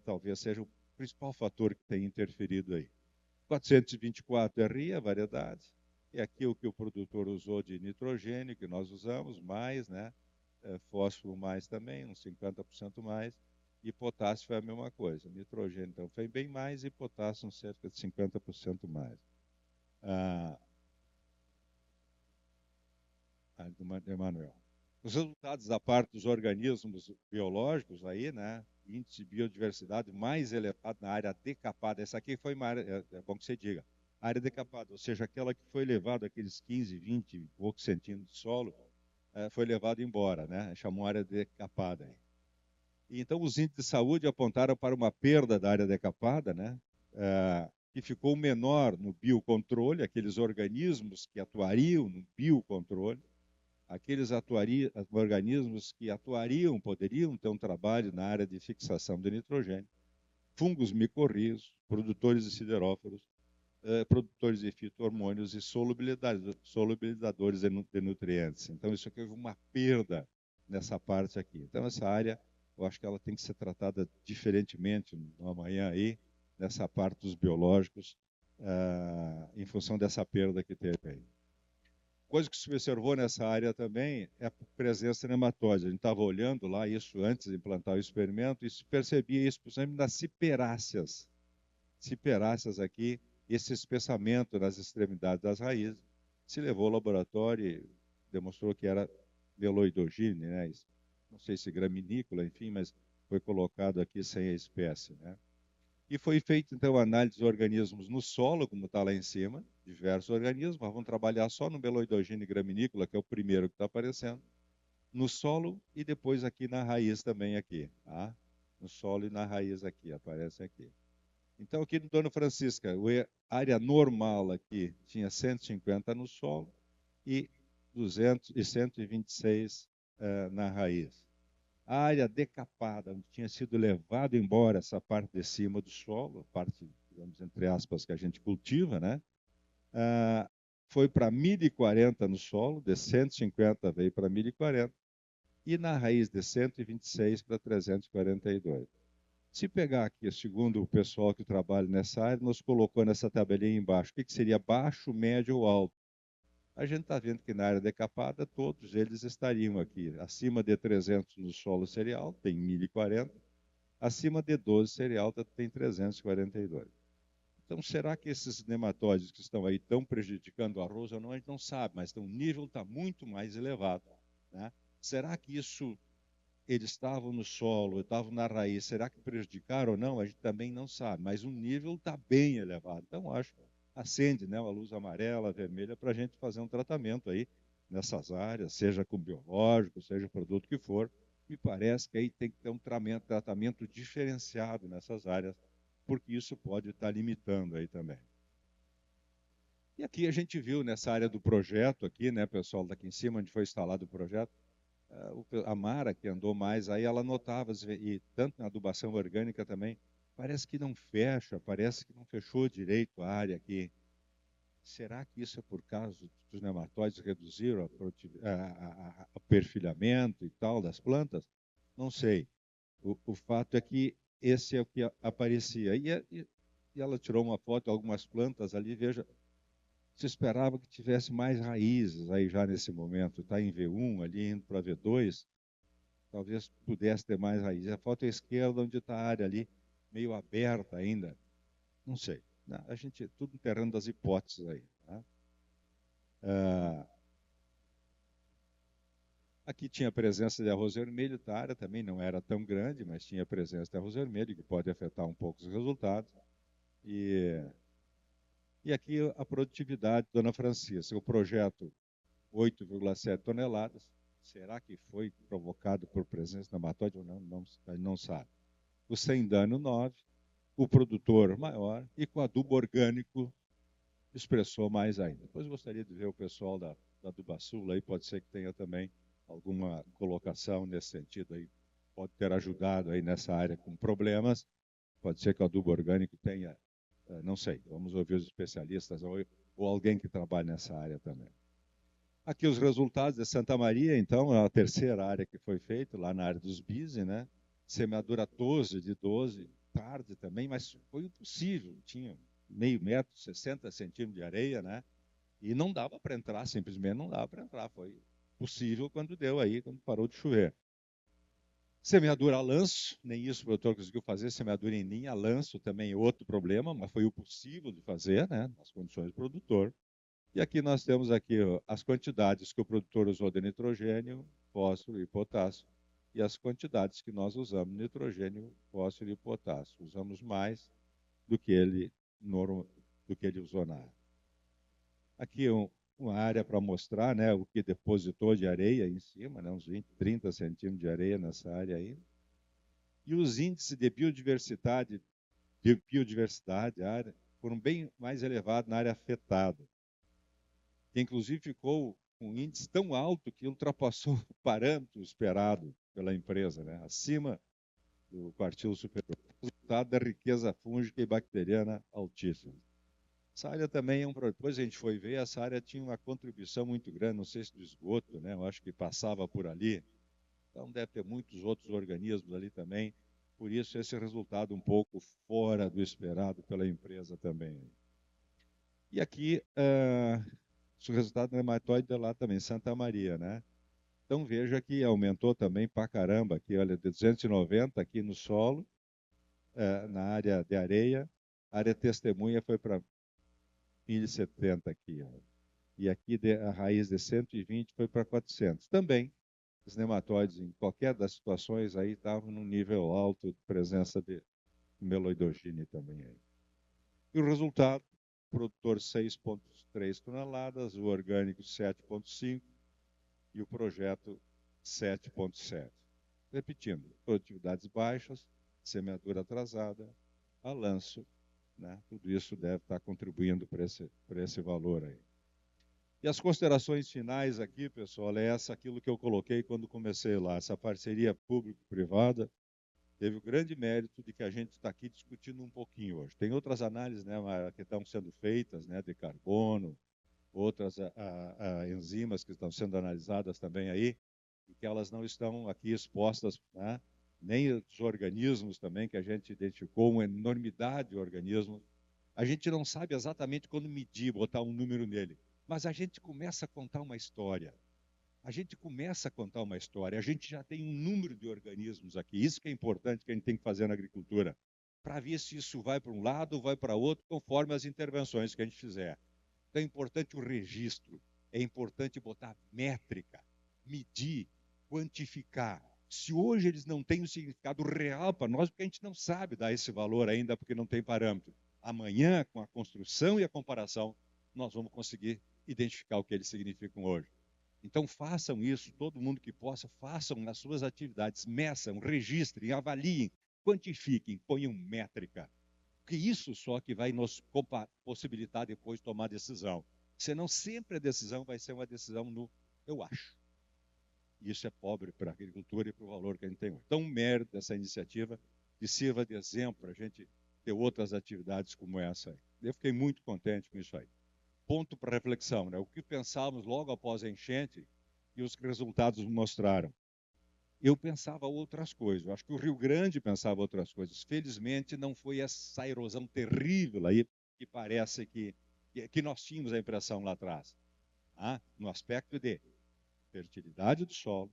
talvez seja o principal fator que tenha interferido aí. 424 é RIA, variedade, e aqui o que o produtor usou de nitrogênio, que nós usamos, mais, né? Fósforo mais também, uns 50% mais, e potássio foi a mesma coisa. Nitrogênio, então, foi bem mais, e potássio, cerca de 50% mais. Do Emanuel. Os resultados da parte dos organismos biológicos aí, né? Índice de biodiversidade mais elevado na área decapada. Essa aqui foi uma área, é bom que você diga, área decapada, ou seja, aquela que foi levada aqueles 15, 20 e poucos centímetros de solo, foi levado embora, né? Chamou área decapada aí. E então os índices de saúde apontaram para uma perda da área decapada, né? Que ficou menor no biocontrole, aqueles organismos que atuariam no biocontrole, aqueles organismos que poderiam ter um trabalho na área de fixação de nitrogênio, fungos micorrizos, produtores de sideróforos, produtores de fito-hormônios e solubilizadores de nutrientes. Então, isso aqui houve uma perda nessa parte aqui. Então, essa área, eu acho que ela tem que ser tratada diferentemente no amanhã aí, nessa parte dos biológicos, em função dessa perda que teve aí. Coisa que se observou nessa área também é a presença de nematóide. A gente estava olhando lá isso antes de implantar o experimento e se percebia isso, por exemplo, nas ciperáceas. Ciperáceas aqui, esse espessamento nas extremidades das raízes. Se levou ao laboratório e demonstrou que era Veloidogine, né? Não sei se graminícola, enfim, mas foi colocado aqui sem a espécie, né? E foi feita, então, análise dos organismos no solo, como está lá em cima, diversos organismos, mas vamos trabalhar só no Beloidogine graminícola, que é o primeiro que está aparecendo, no solo e depois aqui na raiz também aqui, tá? No solo e na raiz aqui, aparece aqui. Então, aqui no Dona Francisca, a área normal aqui tinha 150 no solo e 126 na raiz. A área decapada, onde tinha sido levado embora essa parte de cima do solo, a parte, digamos, entre aspas, que a gente cultiva, né? Foi para 1.040 no solo, de 150 veio para 1.040, e na raiz de 126 para 342. Se pegar aqui, segundo o pessoal que trabalha nessa área, nos colocou nessa tabelinha embaixo, o que seria baixo, médio ou alto? A gente está vendo que na área decapada, todos eles estariam aqui. Acima de 300 no solo cereal, tem 1.040. Acima de 12 cereal, tem 342. Então, será que esses nematóides que estão aí estão prejudicando o arroz ou não? A gente não sabe, mas o nível está muito mais elevado, né? Será que eles estavam no solo, estavam na raiz, será que prejudicaram ou não? A gente também não sabe, mas o nível está bem elevado. Então, acho que acende, né, uma luz amarela, vermelha, para a gente fazer um tratamento aí nessas áreas, seja com biológico, seja produto que for, me parece que aí tem que ter um tratamento diferenciado nessas áreas, porque isso pode estar limitando aí também. E aqui a gente viu nessa área do projeto aqui, né, pessoal, daqui em cima, onde foi instalado o projeto, a Mara, que andou mais aí, ela notava, e tanto na adubação orgânica também, parece que não fecha, parece que não fechou direito a área aqui. Será que isso é por causa dos nematóides reduziram o perfilhamento e tal das plantas? Não sei. O fato é que esse é o que aparecia. E ela tirou uma foto de algumas plantas ali, veja, se esperava que tivesse mais raízes aí já nesse momento. Está em V1, ali indo para V2, talvez pudesse ter mais raízes. A foto à esquerda, onde está a área ali, meio aberta ainda. Não sei. A gente, tudo no terreno das hipóteses aí. Tá? Aqui tinha a presença de arroz vermelho, tá? A área também não era tão grande, mas tinha a presença de arroz vermelho, que pode afetar um pouco os resultados. E aqui a produtividade, Dona Francisca, o projeto 8,7 toneladas, será que foi provocado por presença de nematóide ou não? Não sabe. O sem dano 9, o produtor maior, e com adubo orgânico expressou mais ainda. Depois gostaria de ver o pessoal da Adubasul aí, pode ser que tenha também alguma colocação nesse sentido aí, pode ter ajudado aí nessa área com problemas, pode ser que o adubo orgânico tenha, não sei, vamos ouvir os especialistas ou alguém que trabalha nessa área também. Aqui os resultados de Santa Maria, então, é a terceira área que foi feita, lá na área dos bise, né? Semeadura 12, tarde também, mas foi impossível, tinha meio metro, 60 centímetros de areia, né? E não dava para entrar, simplesmente não dava para entrar, foi possível quando deu aí, quando parou de chover. Semeadura a lanço, nem isso o produtor conseguiu fazer, semeadura em linha, lanço também é outro problema, mas foi o possível de fazer, né? Nas condições do produtor. E aqui nós temos aqui as quantidades que o produtor usou de nitrogênio, fósforo e potássio, e as quantidades que nós usamos de nitrogênio, fósforo e potássio. Usamos mais do que ele usou na área. Aqui uma área para mostrar, né, o que depositou de areia em cima, né, uns 20, 30 centímetros de areia nessa área aí. E os índices de biodiversidade, área, foram bem mais elevados na área afetada, que inclusive ficou com um índice tão alto que ultrapassou o parâmetro esperado pela empresa, né, acima do quartil superior, resultado da riqueza fúngica e bacteriana altíssima. Essa área também é um problema. Depois a gente foi ver, essa área tinha uma contribuição muito grande, não sei se do esgoto, né? Eu acho que passava por ali. Então deve ter muitos outros organismos ali também. Por isso esse resultado um pouco fora do esperado pela empresa também. E aqui, o resultado do nematóide é lá também, Santa Maria, né? Então veja que aumentou também pra caramba aqui, olha, de 290 aqui no solo, na área de areia. A área testemunha foi para 1070 aqui, ó. E aqui a raiz de 120 foi para 400. Também, os nematóides, em qualquer das situações, aí estavam num nível alto de presença de meloidogine também. Aí. E o resultado, o produtor 6,3 toneladas, o orgânico 7,5 e o projeto 7,7. Repetindo, produtividades baixas, semeadura atrasada, a lanço, né? Tudo isso deve estar contribuindo para esse valor aí. E as considerações finais aqui, pessoal, é aquilo que eu coloquei quando comecei lá. Essa parceria público-privada teve o grande mérito de que a gente está aqui discutindo um pouquinho hoje. Tem outras análises, né, que estão sendo feitas, né, de carbono, outras enzimas que estão sendo analisadas também aí, e que elas não estão aqui expostas, né, nem os organismos também, que a gente identificou, uma enormidade de organismos. A gente não sabe exatamente quando medir, botar um número nele, mas a gente começa a contar uma história. A gente começa a contar uma história. A gente já tem um número de organismos aqui. Isso que é importante que a gente tem que fazer na agricultura, para ver se isso vai para um lado ou vai para outro, conforme as intervenções que a gente fizer. Então é importante o registro, é importante botar métrica, medir, quantificar. Se hoje eles não têm um significado real para nós, porque a gente não sabe dar esse valor ainda, porque não tem parâmetro. Amanhã, com a construção e a comparação, nós vamos conseguir identificar o que eles significam hoje. Então, façam isso, todo mundo que possa, façam nas suas atividades, meçam, registrem, avaliem, quantifiquem, ponham métrica. Porque isso só que vai nos possibilitar depois tomar decisão. Senão, sempre a decisão vai ser uma decisão no eu acho. Isso é pobre para a agricultura e para o valor que a gente tem hoje. Então, o mérito dessa iniciativa que sirva de exemplo para a gente ter outras atividades como essa aí. Eu fiquei muito contente com isso aí. Ponto para reflexão, né? O que pensávamos logo após a enchente e os resultados mostraram. Eu pensava outras coisas. Eu acho que o Rio Grande pensava outras coisas. Felizmente, não foi essa erosão terrível aí que parece que nós tínhamos a impressão lá atrás. No aspecto de fertilidade do solo,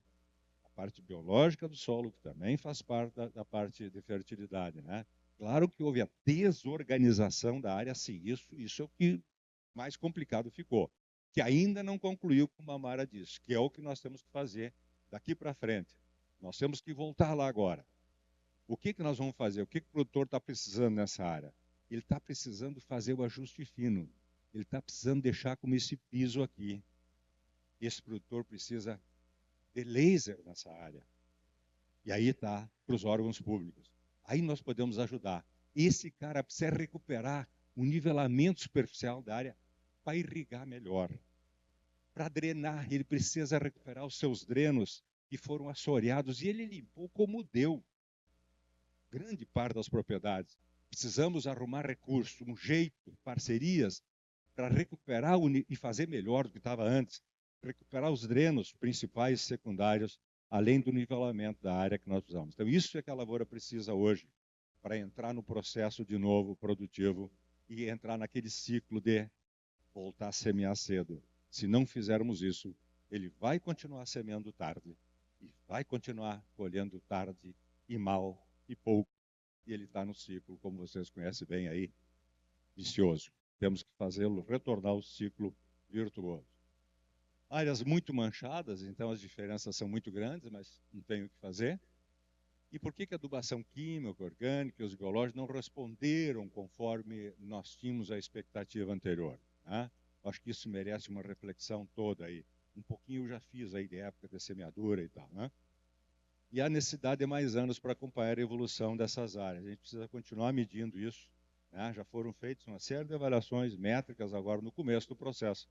a parte biológica do solo, que também faz parte da parte de fertilidade, né? Claro que houve a desorganização da área, sim, isso é o que mais complicado ficou, que ainda não concluiu, como a Mara disse, que é o que nós temos que fazer daqui para frente. Nós temos que voltar lá agora. O que nós vamos fazer? O que o produtor está precisando nessa área? Ele está precisando fazer o ajuste fino. Ele está precisando deixar como esse piso aqui. Esse produtor precisa de laser nessa área. E aí está para os órgãos públicos. Aí nós podemos ajudar. Esse cara precisa recuperar o nivelamento superficial da área para irrigar melhor. Para drenar, ele precisa recuperar os seus drenos que foram assoreados e ele limpou como deu. Grande parte das propriedades. Precisamos arrumar recursos, um jeito, parcerias, para recuperar e fazer melhor do que estava antes. Recuperar os drenos principais e secundários, além do nivelamento da área que nós usamos. Então, isso é que a lavoura precisa hoje, para entrar no processo de novo produtivo e entrar naquele ciclo de voltar a semear cedo. Se não fizermos isso, ele vai continuar semeando tarde e vai continuar colhendo tarde e mal e pouco. E ele está no ciclo, como vocês conhecem bem aí, vicioso. Temos que fazê-lo retornar ao ciclo virtuoso. Áreas muito manchadas, então as diferenças são muito grandes, mas não tem o que fazer. E por que a adubação química, orgânica e os biológicos não responderam conforme nós tínhamos a expectativa anterior? Né? Acho que isso merece uma reflexão toda aí. Um pouquinho eu já fiz aí de época de semeadura e tal. Né? E há necessidade de mais anos para acompanhar a evolução dessas áreas. A gente precisa continuar medindo isso. Né? Já foram feitas uma série de avaliações métricas agora no começo do processo.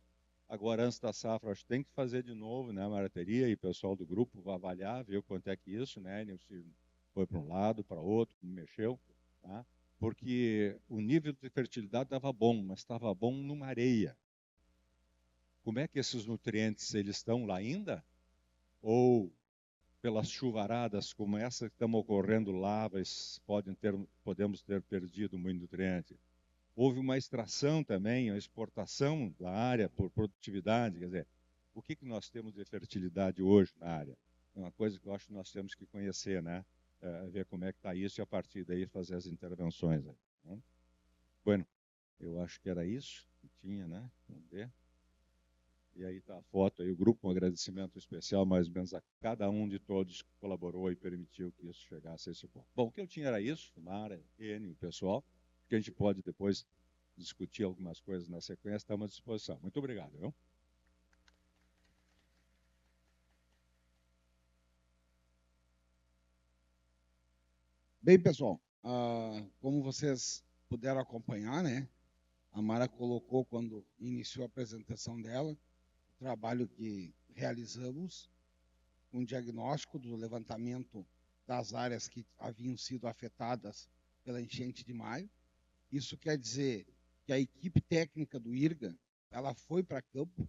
Agora, antes da safra, acho que tem que fazer de novo, né? A Marateria e o pessoal do grupo vai avaliar, ver quanto é que isso, né? Se foi para um lado, para outro, como mexeu, tá? Porque o nível de fertilidade estava bom, mas estava bom numa areia. Como é que esses nutrientes, eles estão lá ainda? Ou pelas chuvaradas como essa que estão ocorrendo lá, podemos ter perdido muito nutriente? Houve uma extração também, uma exportação da área por produtividade. Quer dizer, o que nós temos de fertilidade hoje na área? É uma coisa que eu acho que nós temos que conhecer, né? Ver como é que está isso e a partir daí fazer as intervenções. Né? Bueno, eu acho que era isso que tinha, né? Vamos ver. E aí está a foto aí, o grupo, um agradecimento especial mais ou menos a cada um de todos que colaborou e permitiu que isso chegasse a esse ponto. Bom, o que eu tinha era isso, Mara, Enio, o pessoal, que a gente pode depois discutir algumas coisas na sequência, estamos à disposição. Muito obrigado. Viu? Bem, pessoal, como vocês puderam acompanhar, né? A Mara colocou quando iniciou a apresentação dela, o trabalho que realizamos, um diagnóstico do levantamento das áreas que haviam sido afetadas pela enchente de maio. Isso quer dizer que a equipe técnica do IRGA, ela foi para campo,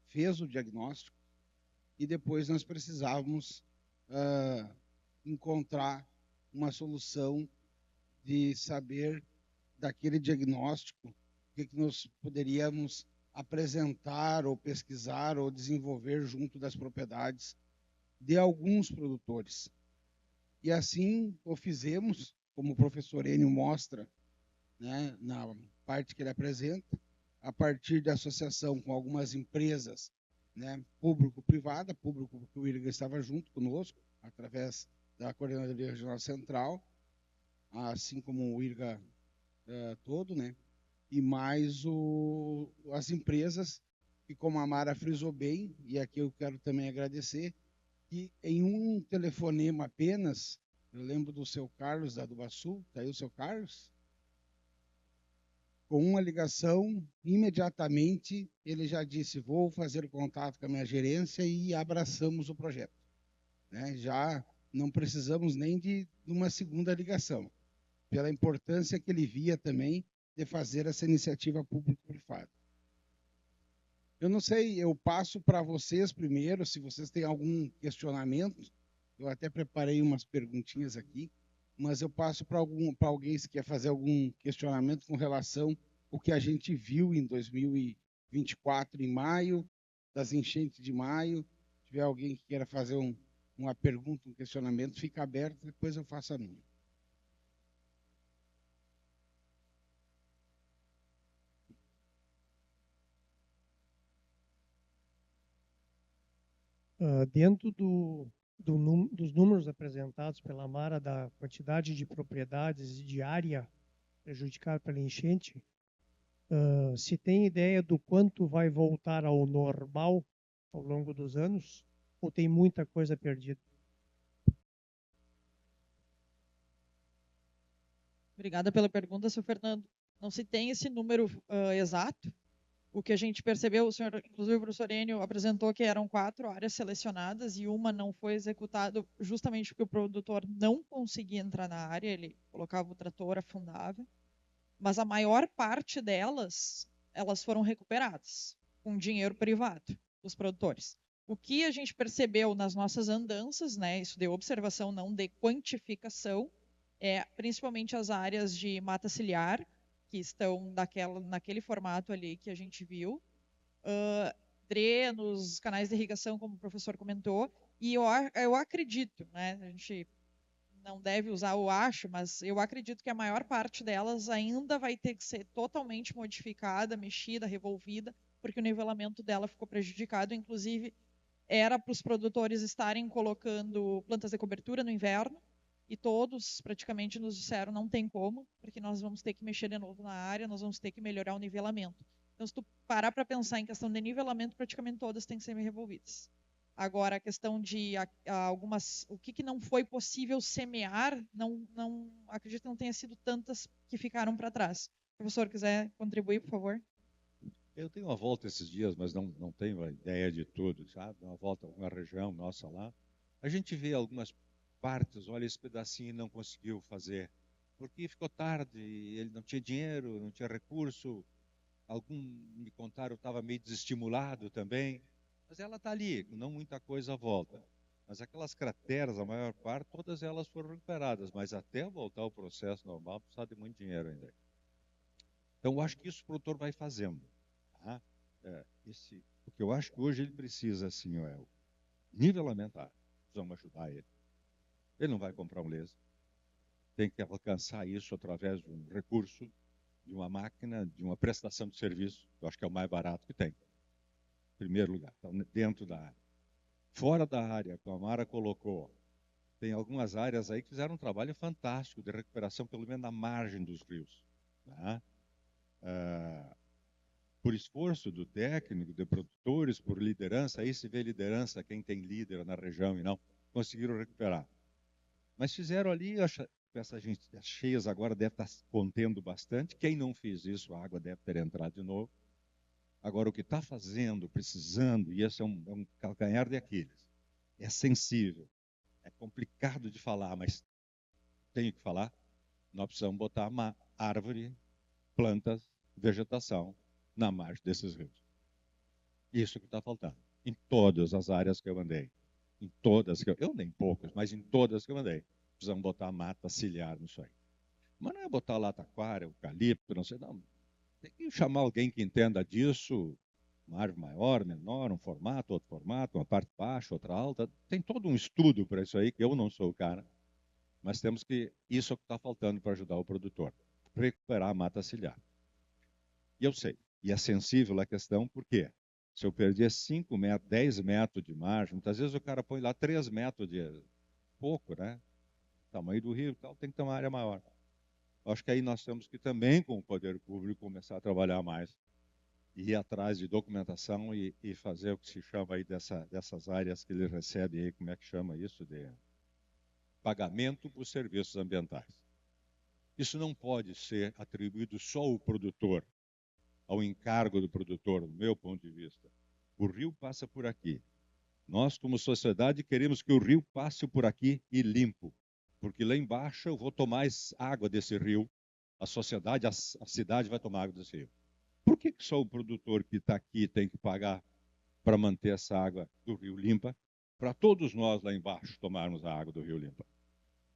fez o diagnóstico, e depois nós precisávamos encontrar uma solução de saber daquele diagnóstico o que nós poderíamos apresentar ou pesquisar ou desenvolver junto das propriedades de alguns produtores. E assim o fizemos, como o professor Enio mostra, né, na parte que ele apresenta, a partir da associação com algumas empresas, né, público-privada, público porque o IRGA estava junto conosco, através da Coordenadoria Regional Central, assim como o IRGA todo, né, e mais as empresas e como a Mara frisou bem, e aqui eu quero também agradecer, que em um telefonema apenas, eu lembro do seu Carlos, da Dubasul, está aí o seu Carlos? Com uma ligação, imediatamente ele já disse, vou fazer contato com a minha gerência e abraçamos o projeto. Né? Já não precisamos nem de uma segunda ligação, pela importância que ele via também de fazer essa iniciativa público-privada. Eu não sei, eu passo para vocês primeiro, se vocês têm algum questionamento, eu até preparei umas perguntinhas aqui, mas eu passo para alguém se quer fazer algum questionamento com relação ao que a gente viu em 2024, em maio, das enchentes de maio. Se tiver alguém que queira fazer uma pergunta, um questionamento, fica aberto, depois eu faço a minha. Dentro dos números apresentados pela Mara, da quantidade de propriedades e de área prejudicada pela enchente, se tem ideia do quanto vai voltar ao normal ao longo dos anos, ou tem muita coisa perdida? Obrigada pela pergunta, senhor Fernando. Não se tem esse número exato. O que a gente percebeu, o senhor, inclusive o professor Enio apresentou que eram 4 áreas selecionadas e uma não foi executada justamente porque o produtor não conseguia entrar na área, ele colocava o trator, afundava. Mas a maior parte delas, elas foram recuperadas com dinheiro privado dos produtores. O que a gente percebeu nas nossas andanças, né, isso de observação, não de quantificação, é principalmente as áreas de mata ciliar, que estão naquele formato ali que a gente viu, drenos, canais de irrigação, como o professor comentou, e eu acredito, né, a gente não deve usar o acho, mas eu acredito que a maior parte delas ainda vai ter que ser totalmente modificada, mexida, revolvida, porque o nivelamento dela ficou prejudicado, inclusive era para os produtores estarem colocando plantas de cobertura no inverno, e todos praticamente nos disseram não tem como, porque nós vamos ter que mexer de novo na área, nós vamos ter que melhorar o nivelamento. Então, se tu parar para pensar em questão de nivelamento, praticamente todas têm que ser revolvidas. Agora, a questão de algumas, o que não foi possível semear, acredito que não tenha sido tantas que ficaram para trás. Se o professor quiser contribuir, por favor. Eu tenho uma volta esses dias, mas não tenho a ideia de tudo, sabe? Uma volta a uma região nossa lá. A gente vê algumas partes, olha, esse pedacinho não conseguiu fazer, porque ficou tarde, ele não tinha dinheiro, não tinha recurso. Algum me contaram estava meio desestimulado também, mas ela está ali, não muita coisa volta. Mas aquelas crateras, a maior parte, todas elas foram recuperadas, mas até voltar ao processo normal precisa de muito dinheiro ainda. Então, eu acho que isso o produtor vai fazendo. Tá? O que eu acho que hoje ele precisa, assim, é o nivelamentar. Precisamos ajudar ele. Ele não vai comprar um laser. Tem que alcançar isso através de um recurso, de uma máquina, de uma prestação de serviço, que eu acho que é o mais barato que tem. Em primeiro lugar, então, dentro da área. Fora da área, como a Mara colocou, tem algumas áreas aí que fizeram um trabalho fantástico de recuperação, pelo menos na margem dos rios. Tá? Por esforço do técnico, de produtores, por liderança, aí se vê liderança, quem tem líder na região e não, conseguiram recuperar. Mas fizeram ali, essas cheias agora deve estar contendo bastante. Quem não fez isso, a água deve ter entrado de novo. Agora, o que está fazendo, precisando, e esse é um calcanhar de Aquiles, é sensível, é complicado de falar, mas tenho que falar, nós precisamos botar uma árvore, plantas, vegetação na margem desses rios. Isso que está faltando, em todas as áreas que eu andei. Em todas, eu nem poucas, mas em todas que eu andei. Precisamos botar mata ciliar nisso aí. Mas não é botar lá taquara, eucalipto, não sei, não. Tem que chamar alguém que entenda disso, uma árvore maior, menor, um formato, outro formato, uma parte baixa, outra alta. Tem todo um estudo para isso aí, que eu não sou o cara. Mas temos que, isso é o que está faltando para ajudar o produtor. Recuperar a mata ciliar. E eu sei, e é sensível a questão, por quê? Se eu perder 5 metros, 10 metros de margem, muitas vezes o cara põe lá 3 metros de pouco, né? Tamanho do rio e tal, tem que ter uma área maior. Acho que aí nós temos que também, com o poder público, começar a trabalhar mais ir atrás de documentação e fazer o que se chama aí dessas áreas que ele recebe aí, como é que chama isso? De pagamento por serviços ambientais. Isso não pode ser atribuído só ao produtor, ao encargo do produtor, do meu ponto de vista. O rio passa por aqui. Nós, como sociedade, queremos que o rio passe por aqui e limpo, porque lá embaixo eu vou tomar água desse rio, a sociedade, a cidade vai tomar água desse rio. Por que só o produtor que está aqui tem que pagar para manter essa água do rio limpa, para todos nós lá embaixo tomarmos a água do rio limpa?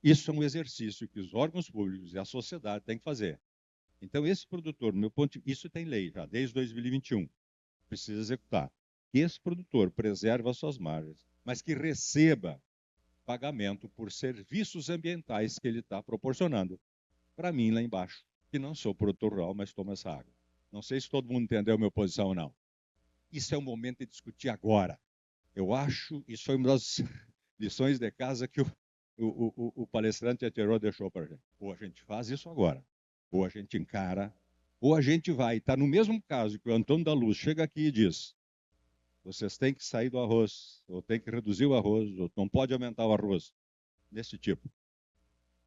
Isso é um exercício que os órgãos públicos e a sociedade têm que fazer. Então, esse produtor, no meu ponto de vista, isso tem lei já, desde 2021, precisa executar. Que esse produtor preserve as suas margens, mas que receba pagamento por serviços ambientais que ele está proporcionando para mim lá embaixo, que não sou produtor rural, mas tomo essa água. Não sei se todo mundo entendeu a minha posição ou não. Isso é o momento de discutir agora. Eu acho, isso foi uma das lições de casa que o palestrante anterior deixou para a gente. Ou a gente faz isso agora, ou a gente encara, ou a gente vai. Está no mesmo caso que o Antônio da Luz chega aqui e diz: vocês têm que sair do arroz, ou têm que reduzir o arroz, ou não pode aumentar o arroz. Desse tipo.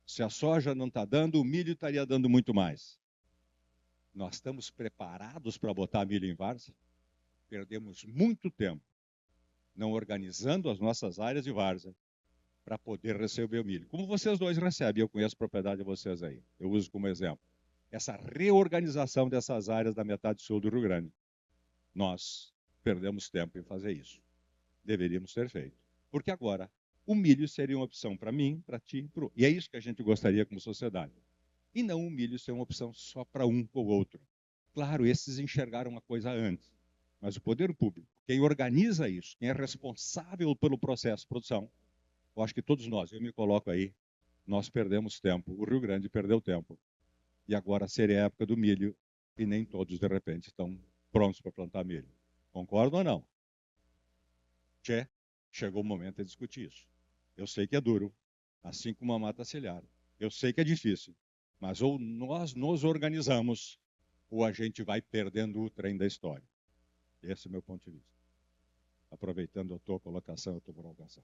Se a soja não está dando, o milho estaria dando muito mais. Nós estamos preparados para botar milho em várzea? Perdemos muito tempo não organizando as nossas áreas de várzea para poder receber o milho. Como vocês dois recebem, eu conheço a propriedade de vocês aí. Eu uso como exemplo. Essa reorganização dessas áreas da metade sul do Rio Grande. Nós perdemos tempo em fazer isso. Deveríamos ter feito. Porque agora, o milho seria uma opção para mim, para ti, para o... E é isso que a gente gostaria como sociedade. E não o milho ser uma opção só para um ou outro. Claro, esses enxergaram a coisa antes. Mas o poder público, quem organiza isso, quem é responsável pelo processo de produção, eu acho que todos nós, eu me coloco aí, nós perdemos tempo, o Rio Grande perdeu tempo. E agora seria a época do milho e nem todos, de repente, estão prontos para plantar milho. Concordam ou não? Tchê, chegou o momento de discutir isso. Eu sei que é duro, assim como a mata ciliar. Eu sei que é difícil, mas ou nós nos organizamos, ou a gente vai perdendo o trem da história. Esse é o meu ponto de vista. Aproveitando a tua colocação, a tua provocação.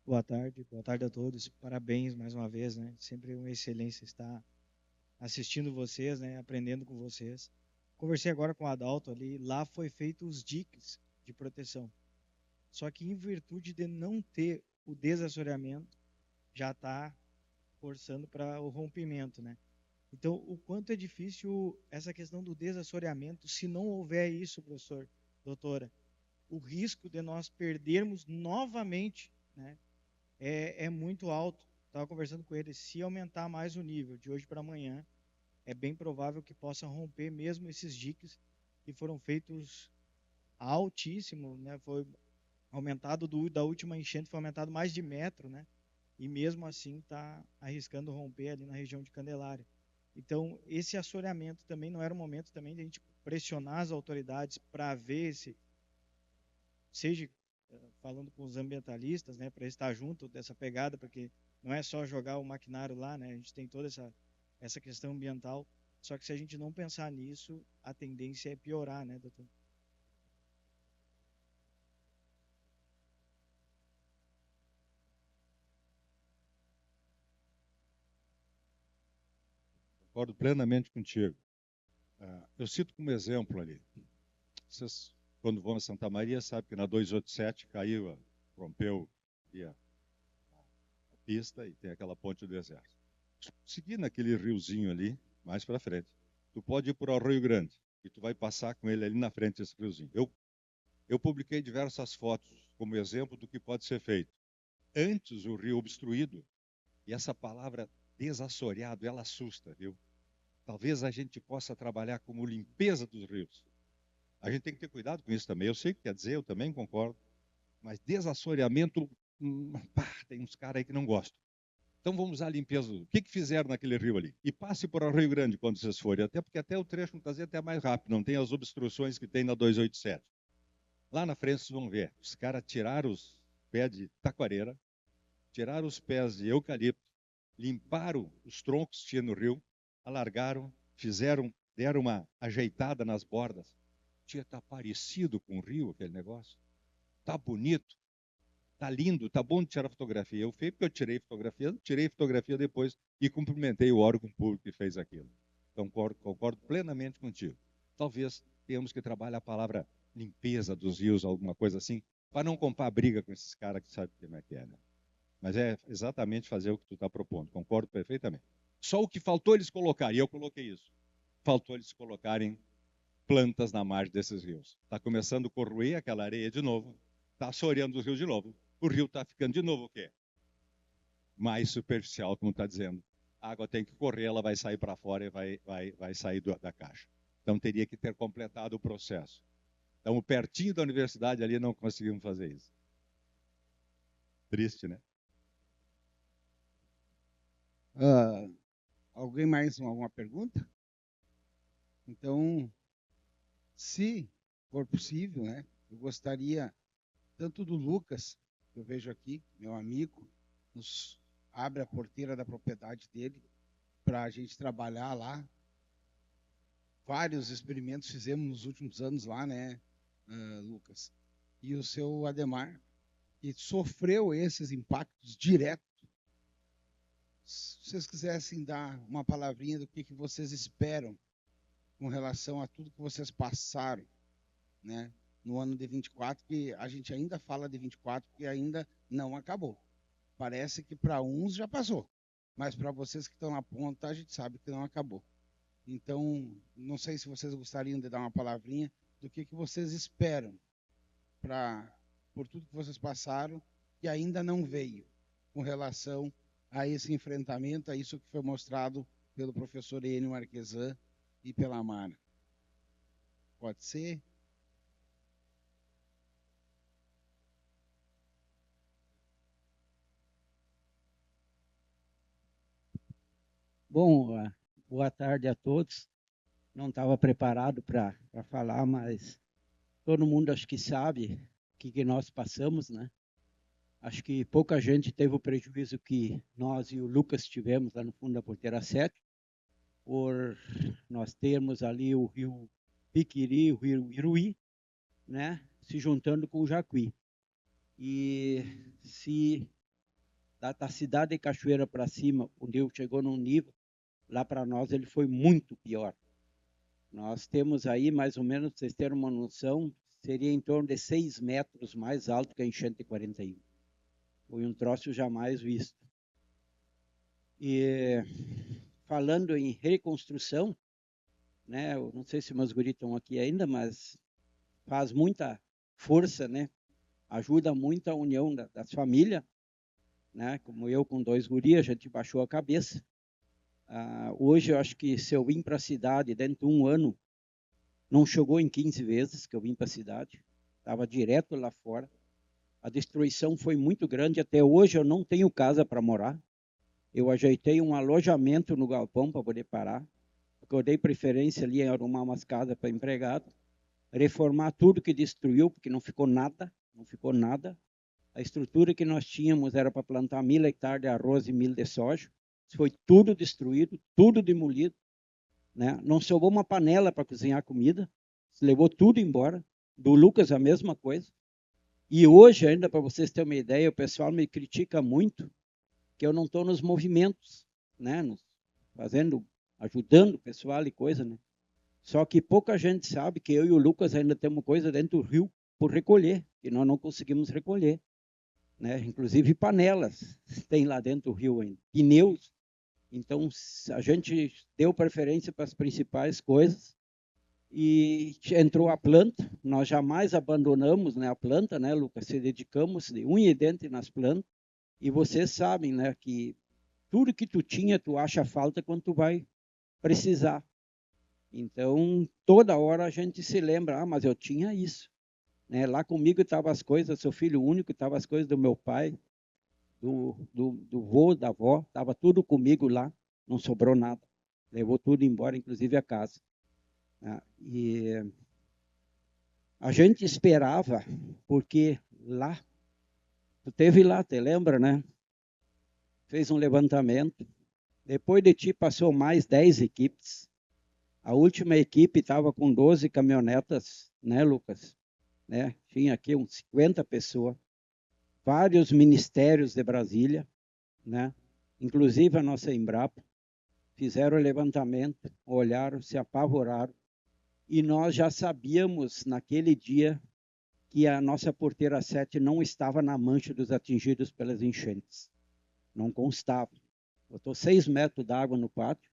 Boa tarde a todos. Parabéns mais uma vez, né? Sempre uma excelência estar assistindo vocês, né? Aprendendo com vocês. Conversei agora com o Adalto ali, lá foi feito os diques de proteção. Só que em virtude de não ter o desassoreamento, já está forçando para o rompimento, né? Então, o quanto é difícil essa questão do desassoreamento, se não houver isso, professor, doutora, o risco de nós perdermos novamente, né? É muito alto. Estava conversando com ele, se aumentar mais o nível de hoje para amanhã, é bem provável que possa romper mesmo esses diques que foram feitos altíssimo, né? Foi aumentado da última enchente, foi aumentado mais de metro, né? E mesmo assim está arriscando romper ali na região de Candelária. Então, esse assoreamento também não era o momento também de a gente pressionar as autoridades para ver se, seja falando com os ambientalistas, né, para estar junto dessa pegada, porque não é só jogar o maquinário lá, né, a gente tem toda essa questão ambiental, só que se a gente não pensar nisso, a tendência é piorar, né, doutor? Concordo plenamente contigo. Eu cito como exemplo ali. Vocês, quando vão a Santa Maria, sabem que na 287 caiu, rompeu a pista e tem aquela ponte do Exército. Seguindo aquele riozinho ali, mais para frente, tu pode ir para o Rio Grande e tu vai passar com ele ali na frente desse riozinho. Eu publiquei diversas fotos como exemplo do que pode ser feito. Antes o rio obstruído, e essa palavra desassoreado, ela assusta, viu? Talvez a gente possa trabalhar como limpeza dos rios. A gente tem que ter cuidado com isso também. Eu sei o que quer dizer, eu também concordo. Mas desassoreamento, tem uns caras aí que não gostam. Então vamos usar a limpeza. O que fizeram naquele rio ali? E passe por Rio Grande quando vocês forem. Até porque até o trecho muitas vezes é até mais rápido. Não tem as obstruções que tem na 287. Lá na frente vocês vão ver, os caras tiraram os pés de taquareira, tiraram os pés de eucalipto, limparam os troncos que tinha no rio, alargaram, deram uma ajeitada nas bordas. Tinha tá parecido com o rio aquele negócio. Tá bonito, tá lindo, tá bom de tirar fotografia. Eu fiz porque eu tirei fotografia depois e cumprimentei o órgão público que fez aquilo. Então, concordo plenamente contigo. Talvez tenhamos que trabalhar a palavra limpeza dos rios, alguma coisa assim, para não comprar briga com esses caras que sabem como é que é, né? Mas é exatamente fazer o que tu está propondo. Concordo perfeitamente. Só o que faltou eles colocarem, e eu coloquei isso, faltou eles colocarem plantas na margem desses rios. Está começando a corroer aquela areia de novo, está assoreando os rios de novo. O rio está ficando de novo o quê? Mais superficial, como está dizendo. A água tem que correr, ela vai sair para fora e vai sair da caixa. Então teria que ter completado o processo. Então, pertinho da universidade ali não conseguimos fazer isso. Triste, né? Alguém mais alguma pergunta? Então, se for possível, né, eu gostaria tanto do Lucas, que eu vejo aqui, meu amigo, nos abre a porteira da propriedade dele para a gente trabalhar lá. Vários experimentos fizemos nos últimos anos lá, né, Lucas? E o seu Ademar, que sofreu esses impactos diretos. Se vocês quisessem dar uma palavrinha do que vocês esperam com relação a tudo que vocês passaram, né, no ano de 24, que a gente ainda fala de 24, que ainda não acabou. Parece que para uns já passou, mas para vocês que estão na ponta, a gente sabe que não acabou. Então, não sei se vocês gostariam de dar uma palavrinha do que vocês esperam por tudo que vocês passaram e ainda não veio com relação a esse enfrentamento, a isso que foi mostrado pelo professor Enio Marquesan e pela Mara. Pode ser? Bom, boa tarde a todos. Não estava preparado para falar, mas todo mundo acho que sabe o que nós passamos, né? Acho que pouca gente teve o prejuízo que nós e o Lucas tivemos lá no fundo da Porteira 7, por nós termos ali o rio Piquiri, o rio Iruí, né, se juntando com o Jacuí. E se da cidade de Cachoeira para cima, o rio chegou num nível, lá para nós ele foi muito pior. Nós temos aí, mais ou menos, para vocês terem uma noção, seria em torno de 6 metros mais alto que a enchente de 41. Foi um troço jamais visto. E falando em reconstrução, né, eu não sei se meus guris estão aqui ainda, mas faz muita força, né? Ajuda muito a união das famílias, né? Como eu com 2 guris, a gente baixou a cabeça. Hoje eu acho que se eu vim para a cidade dentro de um ano, não chegou em 15 vezes que eu vim para a cidade, estava direto lá fora. A destruição foi muito grande, até hoje eu não tenho casa para morar. Eu ajeitei um alojamento no galpão para poder parar, porque eu dei preferência ali em arrumar umas casas para empregado, reformar tudo que destruiu, porque não ficou nada, não ficou nada. A estrutura que nós tínhamos era para plantar 1.000 hectares de arroz e 1.000 de soja. Foi tudo destruído, tudo demolido, né? Não sobrou uma panela para cozinhar comida, se levou tudo embora. Do Lucas a mesma coisa. E hoje, ainda para vocês terem uma ideia, o pessoal me critica muito que eu não estou nos movimentos, né? Ajudando o pessoal e coisa, né? Só que pouca gente sabe que eu e o Lucas ainda temos coisa dentro do rio por recolher, e nós não conseguimos recolher, né? Inclusive panelas tem lá dentro do rio ainda, pneus. Então, a gente deu preferência para as principais coisas e entrou a planta. Nós jamais abandonamos, né, a planta, né, Lucas? Se dedicamos de unha e dente nas plantas. E vocês sabem, né, que tudo que tu tinha, tu acha falta quando tu vai precisar. Então, toda hora a gente se lembra, mas eu tinha isso. Né? Lá comigo estavam as coisas, sou filho único, estavam as coisas do meu pai, do vô, da avó, estava tudo comigo lá, não sobrou nada. Levou tudo embora, inclusive a casa. E A gente esperava, porque lá, tu teve lá, te lembra, né? Fez um levantamento. Depois de ti passou mais 10 equipes. A última equipe estava com 12 caminhonetas, né, Lucas? Né? Tinha aqui uns 50 pessoas. Vários ministérios de Brasília, né? Inclusive a nossa Embrapa. Fizeram o levantamento, olharam, se apavoraram. E nós já sabíamos naquele dia que a nossa porteira 7 não estava na mancha dos atingidos pelas enchentes. Não constava. Botou 6 metros d'água no pátio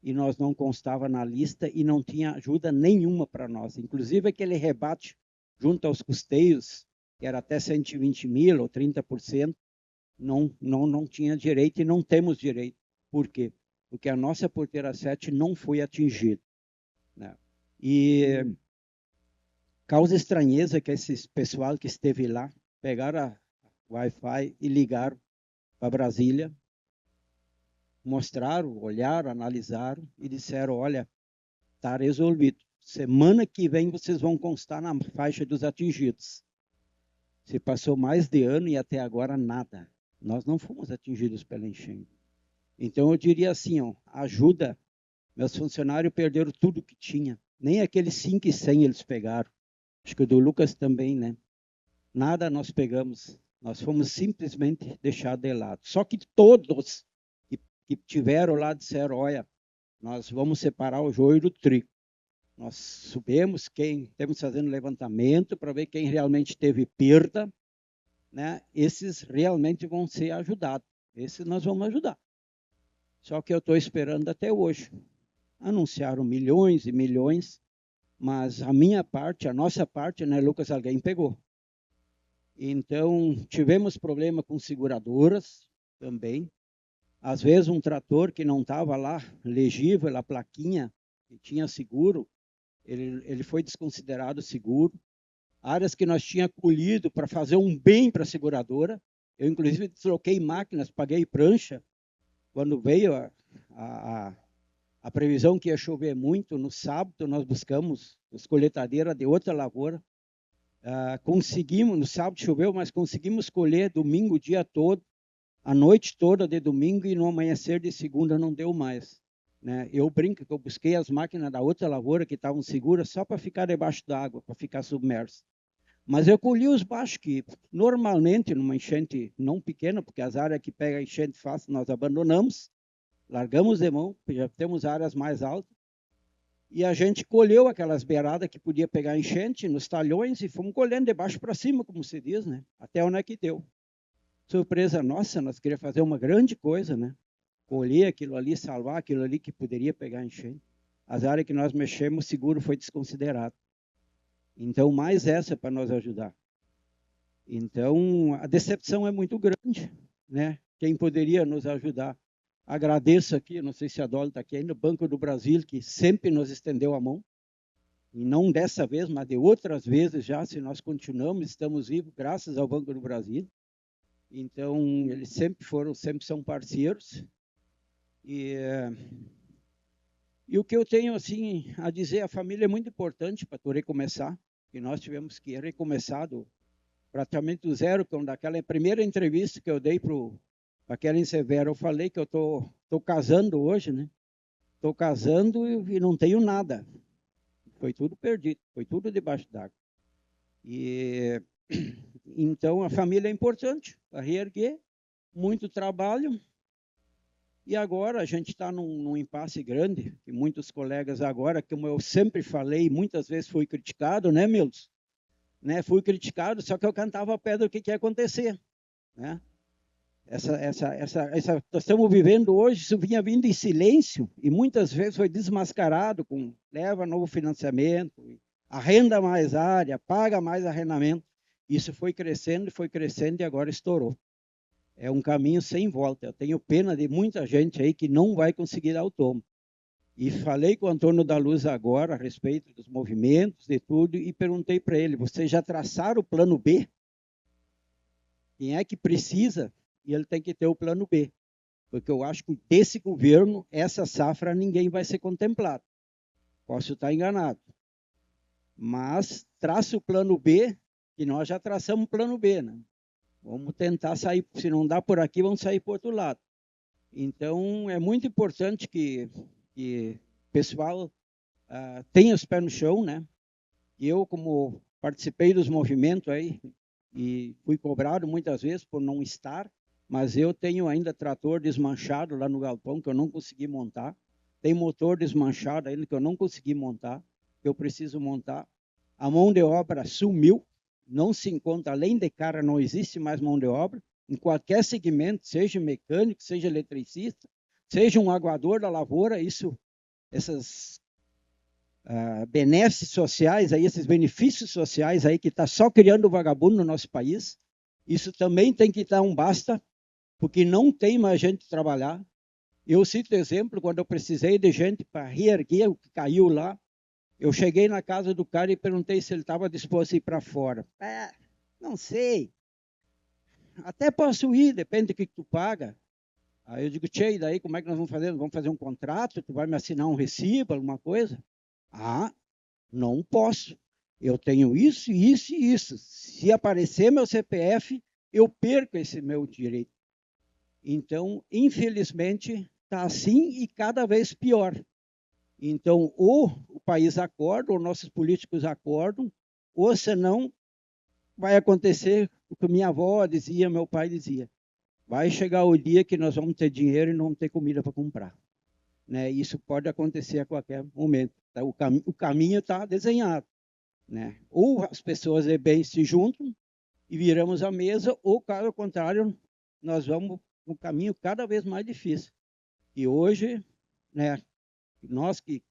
e nós não constava na lista e não tinha ajuda nenhuma para nós. Inclusive aquele rebate junto aos custeios, que era até 120 mil ou 30%, não tinha direito e não temos direito. Por quê? Porque a nossa porteira 7 não foi atingida, né? E causa estranheza que esse pessoal que esteve lá pegaram a Wi-Fi e ligaram para Brasília, mostraram, olharam, analisaram e disseram, olha, está resolvido. Semana que vem vocês vão constar na faixa dos atingidos. Se passou mais de ano e até agora nada. Nós não fomos atingidos pela enchente. Então eu diria assim, ó, ajuda. Meus funcionários perderam tudo que tinha. Nem aqueles 5.100 eles pegaram. Acho que o do Lucas também, né? Nada nós pegamos. Nós fomos simplesmente deixados de lado. Só que todos que tiveram lá disseram, olha, nós vamos separar o joio do trigo. Nós sabemos temos fazendo levantamento para ver quem realmente teve perda, né? Esses realmente vão ser ajudados. Esses nós vamos ajudar. Só que eu estou esperando até hoje. Anunciaram milhões e milhões, mas a minha parte, a nossa parte, né, Lucas, alguém pegou. Então, tivemos problema com seguradoras também. Às vezes, um trator que não estava lá, legível, a plaquinha, que tinha seguro, ele foi desconsiderado seguro. Áreas que nós tínhamos colhido para fazer um bem para a seguradora. Eu, inclusive, troquei máquinas, paguei prancha. Quando veio a previsão que ia chover muito, no sábado nós buscamos as colheitadeiras de outra lavoura. Conseguimos, no sábado choveu, mas conseguimos colher domingo o dia todo, a noite toda de domingo e no amanhecer de segunda não deu mais, né? Eu brinco que eu busquei as máquinas da outra lavoura que estavam seguras só para ficar debaixo d'água, para ficar submerso. Mas eu colhi os baixos que normalmente numa enchente não pequena, porque as áreas que pegam enchente fácil nós abandonamos, largamos de mão, já temos áreas mais altas, e a gente colheu aquelas beiradas que podia pegar enchente nos talhões e fomos colhendo de baixo para cima, como se diz, né? Até onde é que deu. Surpresa nossa, nós queríamos fazer uma grande coisa, né? Colher aquilo ali, salvar aquilo ali que poderia pegar enchente. As áreas que nós mexemos, o seguro foi desconsiderado. Então, mais essa para nos ajudar. Então, a decepção é muito grande, né? Quem poderia nos ajudar? Agradeço aqui, não sei se a Dolly está aqui ainda, o Banco do Brasil, que sempre nos estendeu a mão. E não dessa vez, mas de outras vezes já, se nós continuamos, estamos vivos, graças ao Banco do Brasil. Então, eles sempre são parceiros. E o que eu tenho assim a dizer, a família é muito importante para tu recomeçar, que nós tivemos que recomeçar praticamente do zero, quando daquela primeira entrevista que eu dei para a Kellen Severo, eu falei que eu tô casando hoje, né? Estou casando e não tenho nada. Foi tudo perdido, foi tudo debaixo d'água. E então a família é importante para reerguer, muito trabalho. E agora a gente está num impasse grande, que muitos colegas agora, como eu sempre falei, muitas vezes fui criticado, né, Milton? Né, fui criticado, só que eu cantava a pé do que ia acontecer, né? Nós estamos vivendo hoje, isso vinha vindo em silêncio, e muitas vezes foi desmascarado com leva novo financiamento, arrenda mais área, paga mais arrendamento. Isso foi crescendo e agora estourou. É um caminho sem volta. Eu tenho pena de muita gente aí que não vai conseguir dar o tomo. E falei com o Antônio da Luz agora a respeito dos movimentos, de tudo, e perguntei para ele, vocês já traçaram o plano B? Quem é que precisa? E ele tem que ter o plano B. Porque eu acho que desse governo, essa safra, ninguém vai ser contemplado. Posso estar enganado. mas traça o plano B, que nós já traçamos o plano B, né? Vamos tentar sair, se não dá por aqui, vamos sair por outro lado. Então, é muito importante que o pessoal tenha os pés no chão, né? Eu, como participei dos movimentos aí, e fui cobrado muitas vezes por não estar, mas eu tenho ainda trator desmanchado lá no galpão, que eu não consegui montar. Tem motor desmanchado ainda, que eu não consegui montar, que eu preciso montar. A mão de obra sumiu, não se encontra, além de cara, não existe mais mão de obra, em qualquer segmento, seja mecânico, seja eletricista, seja um aguador da lavoura, essas benesses sociais, aí, esses benefícios sociais aí que está só criando vagabundo no nosso país, isso também tem que dar um basta, porque não tem mais gente trabalhar. Eu cito exemplo, quando eu precisei de gente para reerguer o que caiu lá, eu cheguei na casa do cara e perguntei se ele estava disposto a ir para fora. Não sei. Até posso ir, depende do que tu paga. Aí eu digo, tchê, e daí como é que nós vamos fazer? Vamos fazer um contrato? Tu vai me assinar um recibo, alguma coisa? Não posso. Eu tenho isso, isso e isso. Se aparecer meu CPF, eu perco esse meu direito. Então, infelizmente, está assim e cada vez pior. Então, ou o país acorda, ou nossos políticos acordam, ou senão vai acontecer o que minha avó dizia, meu pai dizia. Vai chegar o dia que nós vamos ter dinheiro e não vamos ter comida para comprar. Né? Isso pode acontecer a qualquer momento. Tá? O caminho está desenhado. Né? Ou as pessoas de bem se juntam e viramos a mesa, ou, caso contrário, nós vamos um caminho cada vez mais difícil. E hoje, né, nós que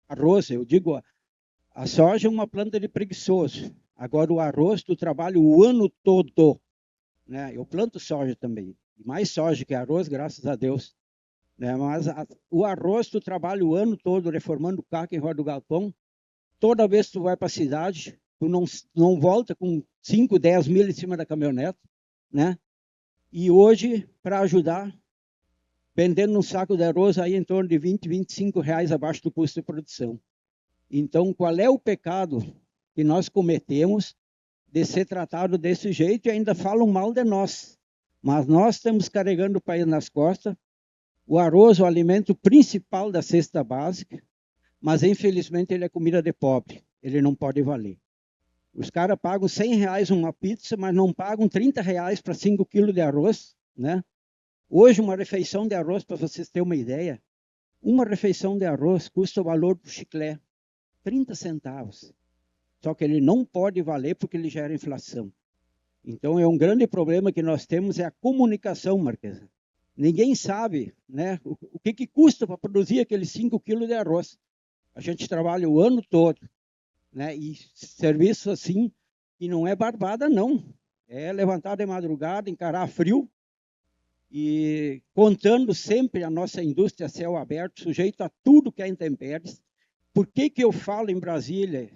arroz, eu digo, a soja é uma planta de preguiçoso. Agora o arroz tu trabalha o ano todo. Né? Eu planto soja também. Mais soja que arroz, graças a Deus. Né? Mas o arroz tu trabalha o ano todo reformando o caco em roda do galpão. Toda vez que tu vai para a cidade, tu não volta com 5, 10 mil em cima da caminhonete. Né? E hoje, para ajudar, vendendo um saco de arroz aí em torno de 20, 25 reais abaixo do custo de produção. Então, qual é o pecado que nós cometemos de ser tratado desse jeito e ainda falam mal de nós? Mas nós estamos carregando o país nas costas, o arroz, o alimento principal da cesta básica, mas infelizmente ele é comida de pobre, ele não pode valer. Os caras pagam 100 reais uma pizza, mas não pagam 30 reais para 5 quilos de arroz, né? Hoje, uma refeição de arroz, para vocês terem uma ideia, uma refeição de arroz custa o valor do chiclete, 30 centavos. Só que ele não pode valer porque ele gera inflação. Então, é um grande problema que nós temos, é a comunicação, Marquesa. Ninguém sabe, né, o que custa para produzir aqueles 5 quilos de arroz. A gente trabalha o ano todo, né, e serviço assim, e não é barbada, não. É levantar de madrugada, encarar frio, e contando sempre a nossa indústria a céu aberto, sujeito a tudo que é intempéries. Por que eu falo em Brasília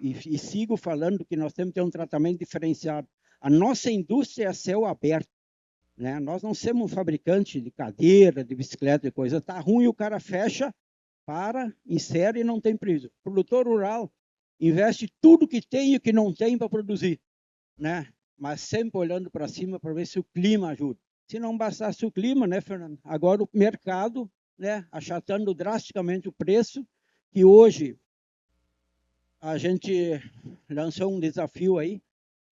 e sigo falando que nós temos que ter um tratamento diferenciado? A nossa indústria é a céu aberto. Né? Nós não somos um fabricante de cadeira, de bicicleta, de coisa. Está ruim, o cara fecha, insere e não tem prejuízo. O produtor rural investe tudo que tem e o que não tem para produzir. Né? Mas sempre olhando para cima para ver se o clima ajuda. Se não bastasse o clima, né, Fernando? Agora o mercado, né, achatando drasticamente o preço, que hoje a gente lançou um desafio aí,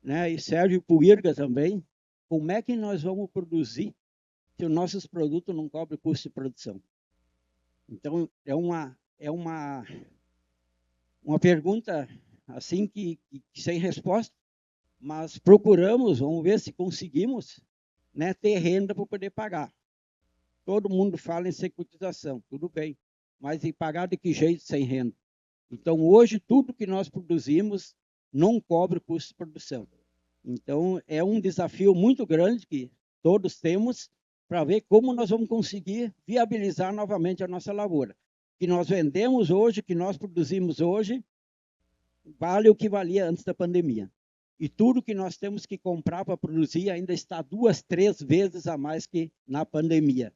né, e serve para o IRGA também. Como é que nós vamos produzir se os nossos produtos não cobrem custo de produção? Então, é uma pergunta assim que sem resposta, mas procuramos, vamos ver se conseguimos, né, ter renda para poder pagar. Todo mundo fala em securitização, tudo bem, mas e pagar de que jeito sem renda? Então, hoje, tudo que nós produzimos não cobre o custo de produção. Então, é um desafio muito grande que todos temos para ver como nós vamos conseguir viabilizar novamente a nossa lavoura. Que nós vendemos hoje, que nós produzimos hoje, vale o que valia antes da pandemia. E tudo que nós temos que comprar para produzir ainda está 2, 3 vezes a mais que na pandemia.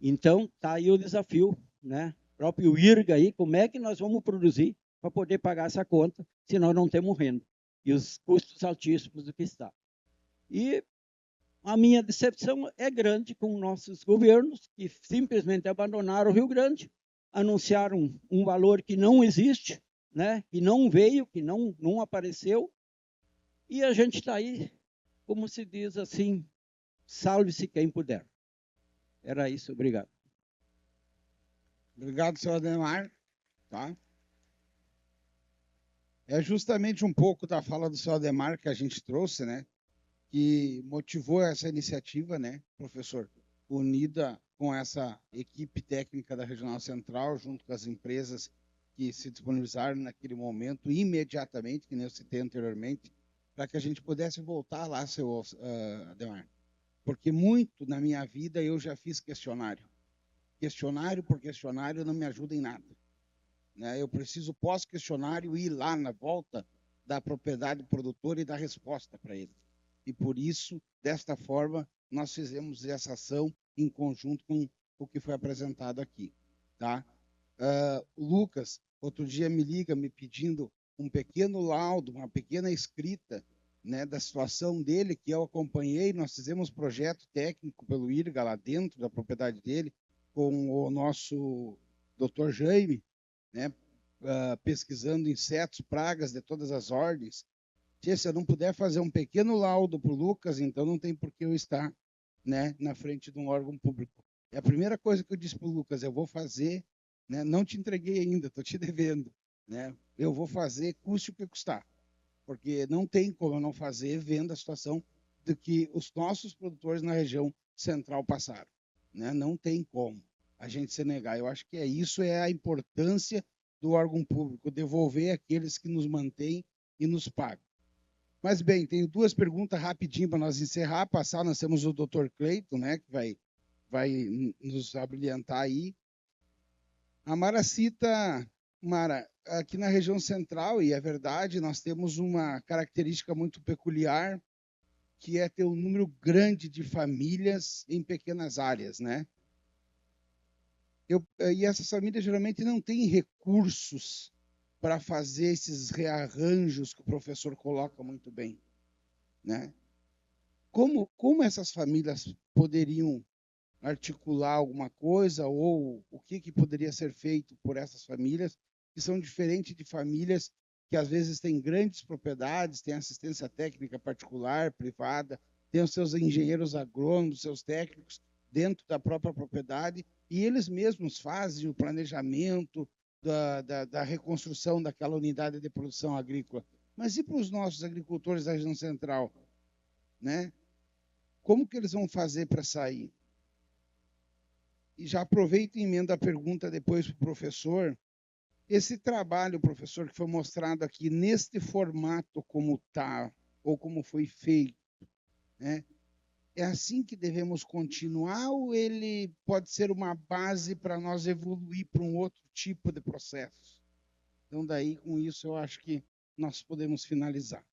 Então, está aí o desafio, né? O próprio IRGA aí, como é que nós vamos produzir para poder pagar essa conta, senão não temos renda. E os custos altíssimos do que está. E a minha decepção é grande com nossos governos, que simplesmente abandonaram o Rio Grande, anunciaram um valor que não existe, né? Que não veio, que não apareceu, e a gente está aí, como se diz assim, salve-se quem puder. Era isso, obrigado. Obrigado, senhor Ademar. Tá? É justamente um pouco da fala do senhor Ademar que a gente trouxe, né? Que motivou essa iniciativa, né, professor? Unida com essa equipe técnica da Regional Central, junto com as empresas que se disponibilizaram naquele momento, imediatamente, que nem eu citei anteriormente, para que a gente pudesse voltar lá, seu Ademar. Porque muito na minha vida eu já fiz questionário. Questionário por questionário não me ajuda em nada. Né? Eu preciso, pós-questionário, ir lá na volta da propriedade produtora e dar resposta para ele. E por isso, desta forma, nós fizemos essa ação em conjunto com o que foi apresentado aqui. Tá? O Lucas, outro dia me liga me pedindo um pequeno laudo, uma pequena escrita, né, da situação dele, que eu acompanhei. Nós fizemos projeto técnico pelo IRGA lá dentro da propriedade dele, com o nosso Dr. Jaime, né, pesquisando insetos, pragas de todas as ordens. Se eu não puder fazer um pequeno laudo para o Lucas, então não tem por que eu estar, né, na frente de um órgão público. É a primeira coisa que eu disse para o Lucas, eu vou fazer, né, não te entreguei ainda, estou te devendo, né, eu vou fazer, custe o que custar, porque não tem como eu não fazer vendo a situação do que os nossos produtores na região central passaram. Né? Não tem como a gente se negar. Eu acho que isso é a importância do órgão público, devolver aqueles que nos mantêm e nos pagam. Mas, bem, tenho duas perguntas rapidinho para nós encerrar, passar. Nós temos o Dr. Cleiton, né, que vai nos abrilhantar aí. A Mara cita, Mara, aqui na região central, e é verdade, nós temos uma característica muito peculiar, que é ter um número grande de famílias em pequenas áreas, né? E essas famílias geralmente não têm recursos para fazer esses rearranjos que o professor coloca muito bem, né? Como essas famílias poderiam articular alguma coisa, ou o que poderia ser feito por essas famílias, que são diferentes de famílias que às vezes têm grandes propriedades, têm assistência técnica particular, privada, têm os seus engenheiros agrônomos, seus técnicos dentro da própria propriedade, e eles mesmos fazem o planejamento da reconstrução daquela unidade de produção agrícola. Mas e para os nossos agricultores da região central? Né? Como que eles vão fazer para sair? E já aproveito e emendo a pergunta depois para o professor. Esse trabalho, professor, que foi mostrado aqui neste formato como está, ou como foi feito, né? É assim que devemos continuar, ou ele pode ser uma base para nós evoluir para um outro tipo de processo? Então, daí, com isso, eu acho que nós podemos finalizar.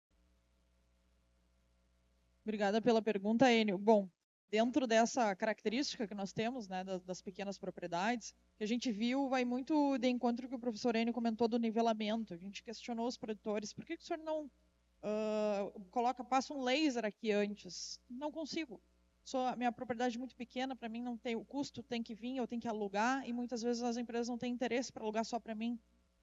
Obrigada pela pergunta, Enio. Bom, dentro dessa característica que nós temos, né, das pequenas propriedades, que a gente viu, vai muito de encontro com o que o professor Enio comentou do nivelamento. A gente questionou os produtores, por que o senhor não passa um laser aqui antes? Não consigo. Minha propriedade é muito pequena, para mim não tem, o custo tem que vir, eu tenho que alugar, e muitas vezes as empresas não têm interesse para alugar só para mim.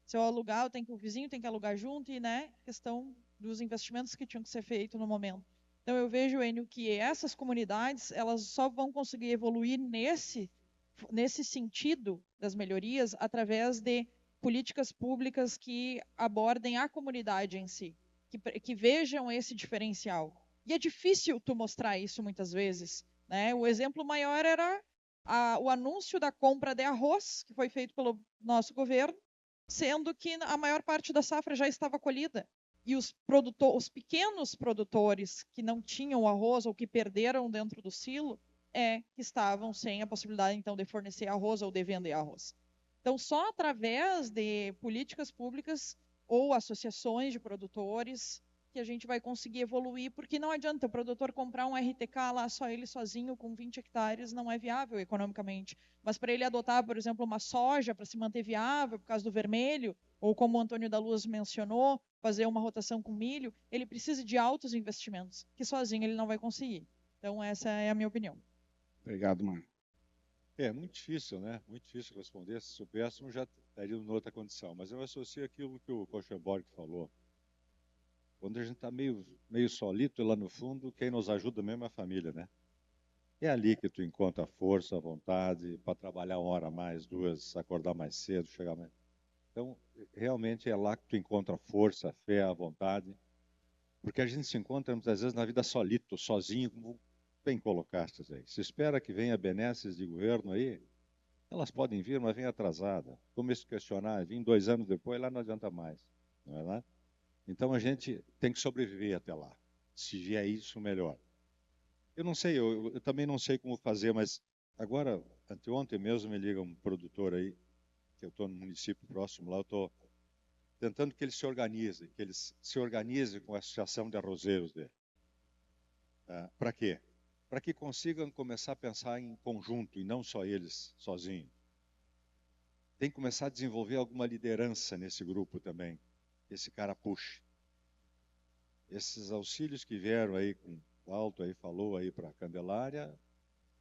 Se eu alugar, o vizinho tem que alugar junto, e, né, questão dos investimentos que tinham que ser feitos no momento. Então, eu vejo, Enio, que essas comunidades, elas só vão conseguir evoluir nesse sentido das melhorias através de políticas públicas que abordem a comunidade em si, que vejam esse diferencial. E é difícil tu mostrar isso muitas vezes, né? O exemplo maior era o anúncio da compra de arroz, que foi feito pelo nosso governo, sendo que a maior parte da safra já estava colhida. E os pequenos produtores que não tinham arroz ou que perderam dentro do silo, que estavam sem a possibilidade, então, de fornecer arroz ou de vender arroz. Então, só através de políticas públicas ou associações de produtores que a gente vai conseguir evoluir, porque não adianta o produtor comprar um RTK lá, só ele sozinho, com 20 hectares, não é viável economicamente. Mas para ele adotar, por exemplo, uma soja para se manter viável, por causa do vermelho, ou como o Antônio da Luz mencionou, fazer uma rotação com milho, ele precisa de altos investimentos, que sozinho ele não vai conseguir. Então, essa é a minha opinião. Obrigado, Marco. É muito difícil, né? Muito difícil responder. Se soubéssemos, já estaríamos em outra condição. Mas eu associo aquilo que o Koschenborg falou. Quando a gente está meio solito lá no fundo, quem nos ajuda mesmo é a família, né? É ali que tu encontra a força, a vontade para trabalhar 1 hora a mais, 2, acordar mais cedo, chegar mais. Então, realmente é lá que tu encontra a força, a fé, a vontade. Porque a gente se encontra muitas vezes na vida solito, sozinho, como bem colocaste aí. Se espera que venha benesses de governo aí, elas podem vir, mas vem atrasada. Como se questionar, vim 2 anos depois, lá não adianta mais, não é lá? Então a gente tem que sobreviver até lá. Se vier isso, melhor. Eu não sei, eu também não sei como fazer, mas agora, anteontem mesmo, me liga um produtor aí, que eu estou no município próximo lá, eu estou tentando que eles se organizem com a associação de arrozeiros dele. Para quê? Para que consigam começar a pensar em conjunto e não só eles sozinhos. Tem que começar a desenvolver alguma liderança nesse grupo também. Esse cara puxe. Esses auxílios que vieram aí, com o Alto aí falou aí para a Candelária,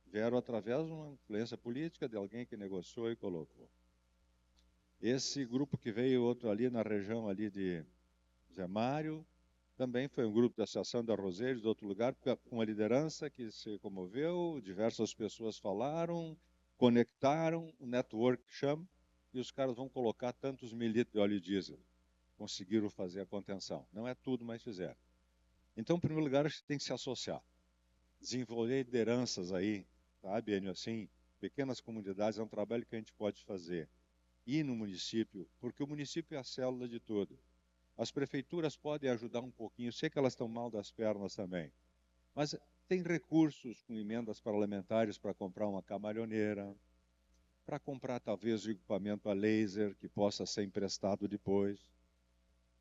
vieram através de uma influência política de alguém que negociou e colocou. Esse grupo que veio outro ali na região ali de Zé Mário, também foi um grupo da Associação de Arrozeiros de outro lugar, com uma liderança que se comoveu, diversas pessoas falaram, conectaram, o network chama, e os caras vão colocar tantos mil litros de óleo diesel. Conseguiram fazer a contenção. Não é tudo, mas fizeram. Então, em primeiro lugar, a gente tem que se associar. Desenvolver lideranças aí, sabe, Enio, assim, pequenas comunidades, é um trabalho que a gente pode fazer. Ir no município, porque o município é a célula de tudo. As prefeituras podem ajudar um pouquinho, sei que elas estão mal das pernas também, mas tem recursos com emendas parlamentares para comprar uma camalhoneira, para comprar talvez o equipamento a laser que possa ser emprestado depois.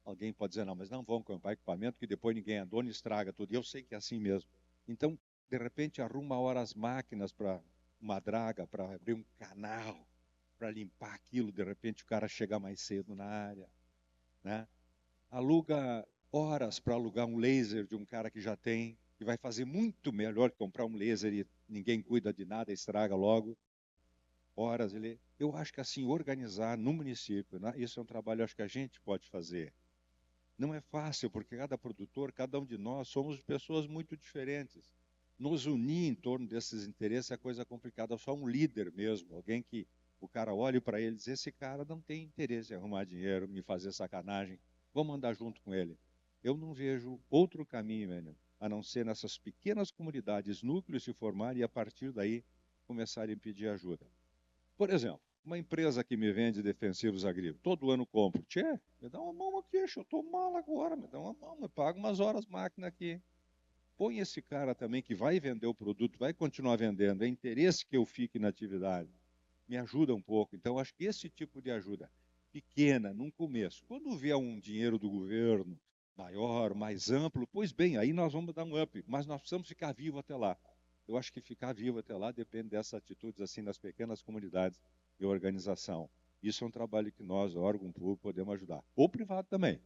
Alguém pode dizer, não, mas não vão comprar equipamento que depois ninguém é dono e estraga tudo. E eu sei que é assim mesmo. Então, de repente, arruma as máquinas para uma draga, para abrir um canal, para limpar aquilo, de repente o cara chegar mais cedo na área, né? Aluga horas para alugar um laser de um cara que já tem, que vai fazer muito melhor que comprar um laser e ninguém cuida de nada, estraga logo. Horas, eu acho que assim, organizar no município, né? Isso é um trabalho, acho que a gente pode fazer. Não é fácil, porque cada produtor, cada um de nós, somos pessoas muito diferentes. Nos unir em torno desses interesses é coisa complicada, só um líder mesmo, alguém que o cara olhe para ele e diz, esse cara não tem interesse em arrumar dinheiro, me fazer sacanagem, vamos andar junto com ele. Eu não vejo outro caminho, velho, a não ser nessas pequenas comunidades, núcleos se formarem e a partir daí começarem a pedir ajuda. Por exemplo, uma empresa que me vende defensivos agrícolas, todo ano compro. Tchê, me dá uma mão aqui, eu estou mal agora, me dá uma mão, me paga umas horas máquina aqui. Põe esse cara também que vai vender o produto, vai continuar vendendo, é interesse que eu fique na atividade. Me ajuda um pouco. Então, acho que esse tipo de ajuda, pequena, num começo, quando vier um dinheiro do governo maior, mais amplo, pois bem, aí nós vamos dar um up, mas nós precisamos ficar vivo até lá. Eu acho que ficar vivo até lá depende dessas atitudes assim nas pequenas comunidades de organização. Isso é um trabalho que nós, órgão público, podemos ajudar. Ou privado também.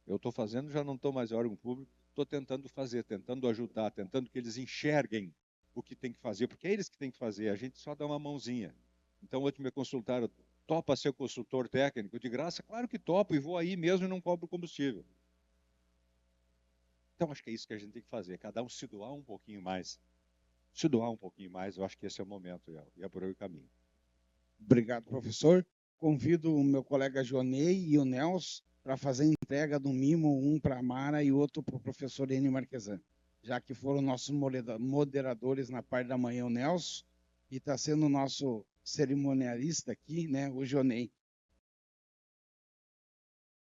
Eu estou fazendo, já não estou mais órgão público, estou tentando fazer, tentando ajudar, tentando que eles enxerguem o que tem que fazer, porque é eles que têm que fazer, a gente só dá uma mãozinha. Então, hoje me consultaram, topa ser consultor técnico? De graça? Claro que topo, e vou aí mesmo e não cobro combustível. Então, acho que é isso que a gente tem que fazer, cada um se doar um pouquinho mais. Se doar um pouquinho mais, eu acho que esse é o momento, e é por aí o caminho. Obrigado, professor. Convido o meu colega Jonei e o Nelson para fazer a entrega do mimo, um para a Mara e outro para o professor Enio Marquesan, já que foram nossos moderadores na parte da manhã o Nelson e está sendo o nosso cerimonialista aqui, né, o Jonei.